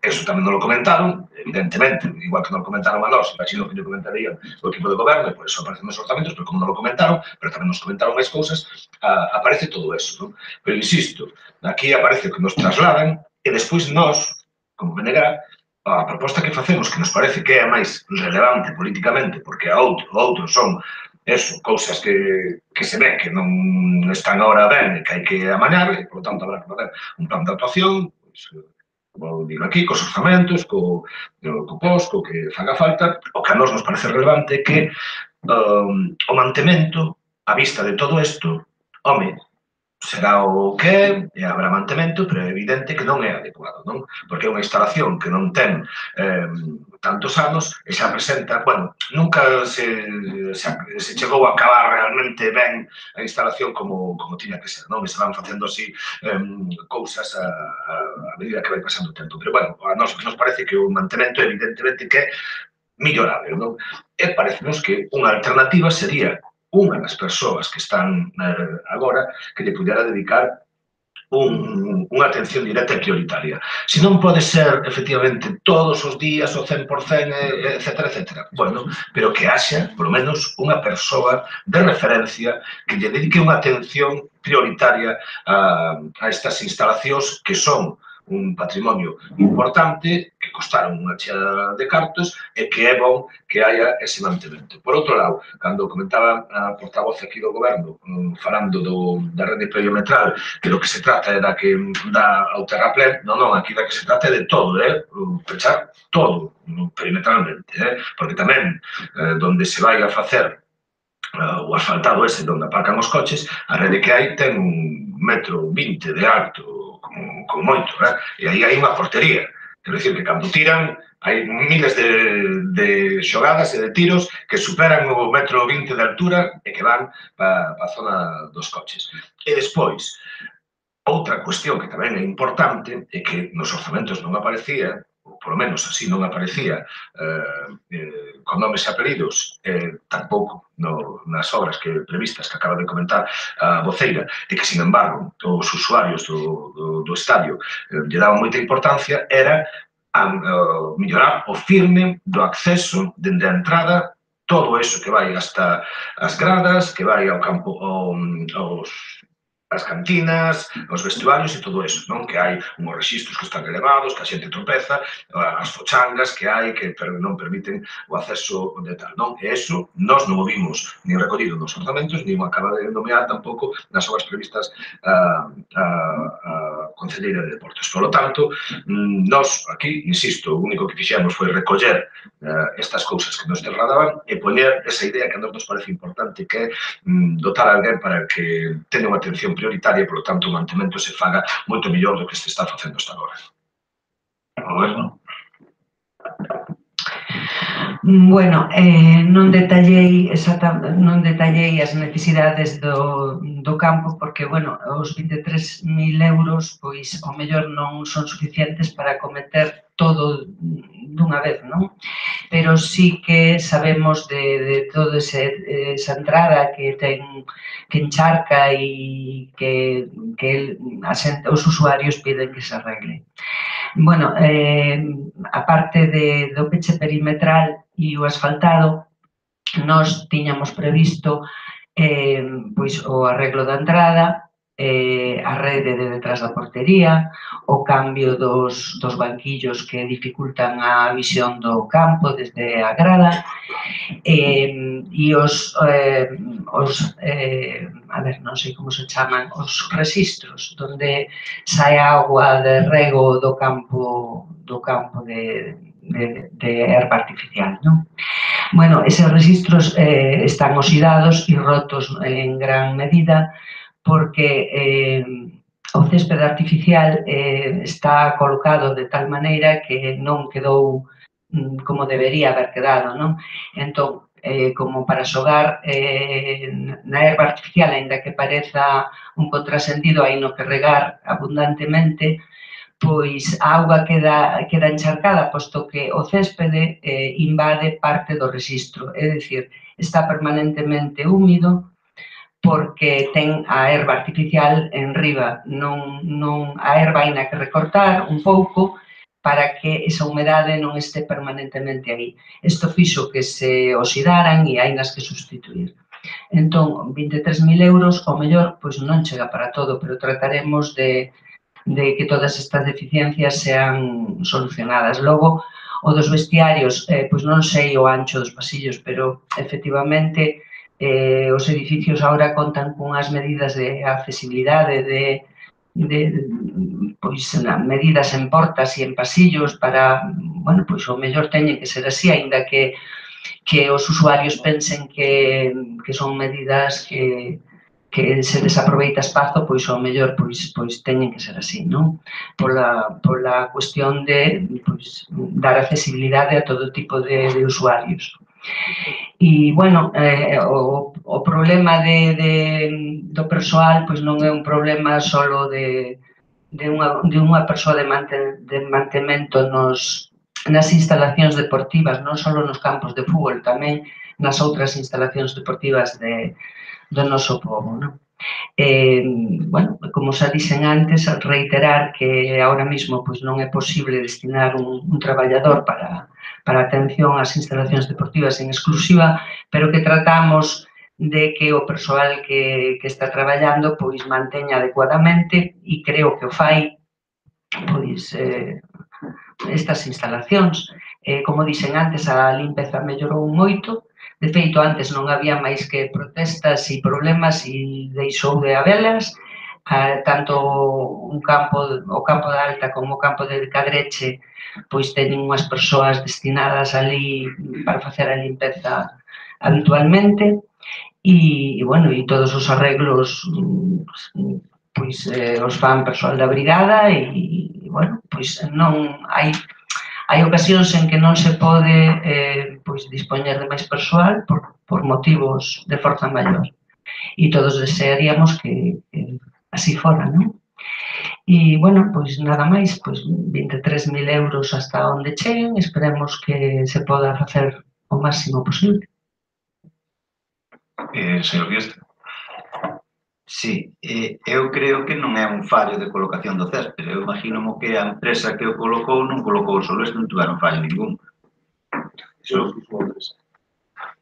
eso tamén non lo comentaron, evidentemente, igual que non lo comentaron a nós, imagino que non comentarían o equipo de goberno, e por eso aparecen nos orzamentos, pero como non lo comentaron, pero tamén nos comentaron máis cousas, aparece todo eso, non? Pero insisto, aquí aparece que nos trasladan, e despois nós, como BNG, a proposta que facemos, que nos parece que é a máis relevante políticamente, porque a outros son eso, cousas que se ve que non están agora ben e que hai que amañar, e, por lo tanto, habrá que fazer un plan de actuación, como digo aquí, cos orzamentos, co POS, co que faga falta. O que a nós nos parece relevante é que o mantemento, a vista de todo isto, home, será o que é, e habrá mantemento, pero é evidente que non é adecuado, non? Porque é unha instalación que non ten tantos anos e xa presenta, bueno, nunca se chegou a acabar realmente ben a instalación como tiña que ser, non? E se van facendo así cousas a medida que vai pasando o tempo. Pero, bueno, a nós nos parece que o mantemento evidentemente que é millorable, non? E parecenos que unha alternativa sería unha das persoas que están agora que lle pudera dedicar unha atención directa e prioritaria. Se non pode ser, efectivamente, todos os días, o 100%, etc. Bueno, pero que haxa, polo menos, unha persoa de referencia que lle dedique unha atención prioritaria a estas instalacións que son un patrimonio importante, que costaron unha chea de cartos e que é bon que haya ese mantemento. Por outro lado, cando comentaba a portavoz aquí do goberno, falando da rede periometral, que do que se trata é da que dá ao terraplén, non, aquí da que se trata é de todo, pechar todo perimetralmente, porque tamén, donde se vai a facer o asfaltado ese donde aparcan os coches, a rede que hai ten 1,20 m de alto, como moito, e aí hai unha portería. Quero dicir que cando tiran, hai miles de xogadas e de tiros que superan o 1,20 m de altura e que van para a zona dos coches. E despois, Outra cuestión que tamén é importante é que nos orzamentos non aparecía, ou polo menos así non aparecía, con nomes e apelidos, tampouco nas obras previstas que acaba de comentar a voceira, e que, sin embargo, os usuarios do estadio lle daban moita importancia, era mellorar o firme do acceso dende a entrada, todo eso que vai hasta as gradas, que vai ao campo, as cantinas, os vestuarios e todo eso, non? Que hai unhos rexistros que están elevados, que a xente tropeza, as fochangas que hai que non permiten o acceso de tal, non? E eso nós non o vimos nin recollido nos orzamentos, nin o acaba de nomear tampouco nas obras previstas a Concelleira de Deportes. Por lo tanto, nós aquí, insisto, o único que fixemos foi recoller estas cousas que nos trasladaban e poñer esa idea que a nos parece importante, que é dotar a alguén para que teña unha atención prioritaria, por lo tanto, o mantemento se faga moito mellor do que se está facendo hasta agora. Roberto? Bueno, non detallei as necesidades do campo porque, bueno, os 23.000 euros, pois, ao mellor non son suficientes para acometer todo dunha vez, non? Pero sí que sabemos de toda esa entrada que encharca e que os usuarios piden que se arregle. Bueno, a parte do peche perimetral e o asfaltado, nós tiñamos previsto pois o arreglo da entrada, a rede de detrás da portería, o cambio dos banquillos que dificultan a visión do campo desde a grada, e os a ver, non sei como se chaman, os rexistros, onde sae agua de rego do campo de herba artificial, non? Bueno, eses rexistros están oxidados e rotos en gran medida porque o céspede artificial está colocado de tal maneira que non quedou como debería haber quedado, non? Entón, como para xogar na herba artificial, aínda que pareza un contrasentido, hai no que regar abundantemente, pois a auga queda encharcada, posto que o céspede invade parte do rexistro, é dicir, está permanentemente húmido porque ten a herba artificial en riba, a herba hai que recortar un pouco para que esa humedade non este permanentemente aí. Isto fixo que se oxidaran e hai nas que sustituir. Entón, 23.000 euros, ao mellor, pois non chega para todo, pero trataremos de que todas estas deficiencias sean solucionadas. Logo, o dos vestiarios, pois non sei o ancho dos pasillos, pero efectivamente os edificios agora contan cunhas medidas de accesibilidade, pois medidas en portas e en pasillos para, bueno, pois o mellor teñen que ser así, aínda que os usuarios pensen que son medidas que se desaproveita espazo, pois ao mellor pois teñen que ser así, non? Pola cuestión de dar accesibilidade a todo tipo de usuarios. E, bueno, o problema do persoal pois non é un problema só de unha persoa de mantemento nas instalacións deportivas, non só nos campos de fútbol, tamén nas outras instalacións deportivas do noso pobo, non? Bueno, como xa dixen antes, reiterar que ahora mesmo non é posible destinar un traballador para atención ás instalacións deportivas en exclusiva, pero que tratamos de que o persoal que está traballando manteña adecuadamente e creo que o fai estas instalacións. Como dixen antes, a limpeza mellorou moito. De feito, antes non había máis que protestas e problemas e deixou de habelas. Tanto o campo da Alta como o campo de Cadreche pois teñen unhas persoas destinadas ali para facer a limpeza habitualmente e, bueno, e todos os arreglos pois os fan persoal da brigada e, bueno, pois non hai ocasións en que non se pode dispoñer de máis persoal por motivos de forza maior. E todos desearíamos que así fora, non? E, bueno, pois nada máis, pois 23.000 euros hasta onde cheguen, esperemos que se poda facer o máximo posible. Señor Dieste. Sí, eu creo que non é un fallo de colocación do césped. Eu imagino que a empresa que o colocou non colocou solo isto, non tuveron fallo ningún.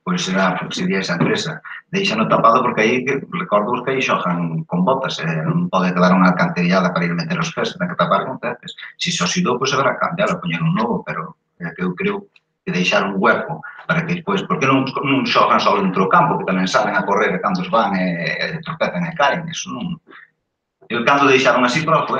Pois será, porque sería esa empresa. Deixano tapado porque aí, recordo que aí xojan con botas, non pode quedar unha alcantarillada para ir meter os pés, ten que tapar con césped. Se se oxidou, pois haberá cambiar, poñer un novo, pero eu creo que deixar un hueco para que despois, porque non xogan só dentro do campo, que tamén salen a correr e cando van e tropezan e caen, iso non... Eu cando deixaron así, probo,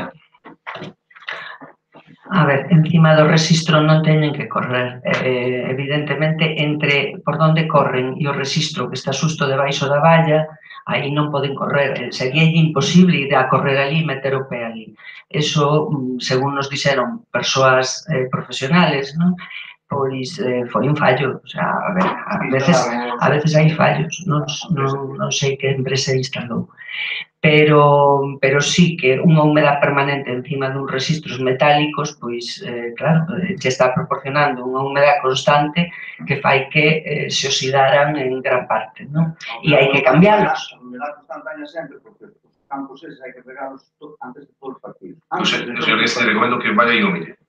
A ver, encima do rexistro non teñen que correr. Evidentemente, entre por onde corren e o rexistro que está xusto debaixo da valla, aí non poden correr. Sería imposible ir a correr ali e meter o pé ali. Eso, según nos dixeron persoas profesionales, non? Pois foi un fallo. O sea, a ver, a veces hai fallos. Non sei que empresa instalou. Pero sí que unha humedad permanente encima dun rexistros metálicos, pois, claro, che está proporcionando unha humedad constante que fai que se oxidaran en gran parte, non? E hai que cambiarlos. A humedad constante hai sempre, porque os campos eses hai que regalos antes de todos os partidos. Señor Dieste, recomendo que vaya e o mire.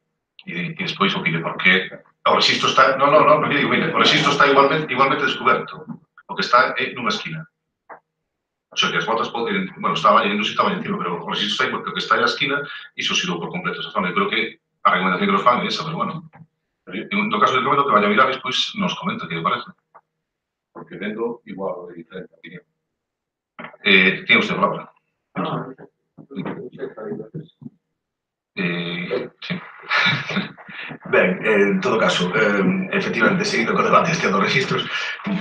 E despois opine, porque o rexistro está... Non, porque digo, mire, o rexistro está igualmente descoberto. O que está é nunha esquina. O sea, que as botas poden... Bueno, non se estaba encima, pero o rexistro está aí porque o que está aí a esquina e se oxidou por completo esa zona. E creo que a recomendación que nos fan é esa, pero bueno. No caso del recomendo que vaya a mirar e despois nos comenta que lle parece. Porque vendo igual de diferente opinión. Tiene usted a palabra. Sí. Ben, en todo caso, efectivamente, seguindo co debate este dos registros,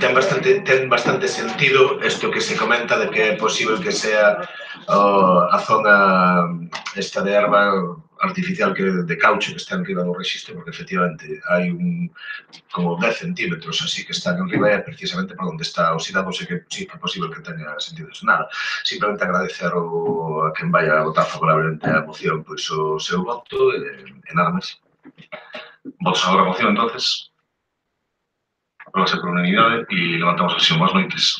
ten bastante sentido isto que se comenta de que é posible que sea a zona esta de erva artificial de caucho que está en riba do registro, porque efectivamente hai como 10 centímetros así que están en riba e precisamente por onde está oxidado, sei que sí que é posible que teña sentido eso. Nada, simplemente agradecer a quen vaya a votar favorablemente a moción pois o seu voto e nada máis. Votos agora a moción, entonces. Apróbase por unanimidade e levantamos a sesión. Boas noites.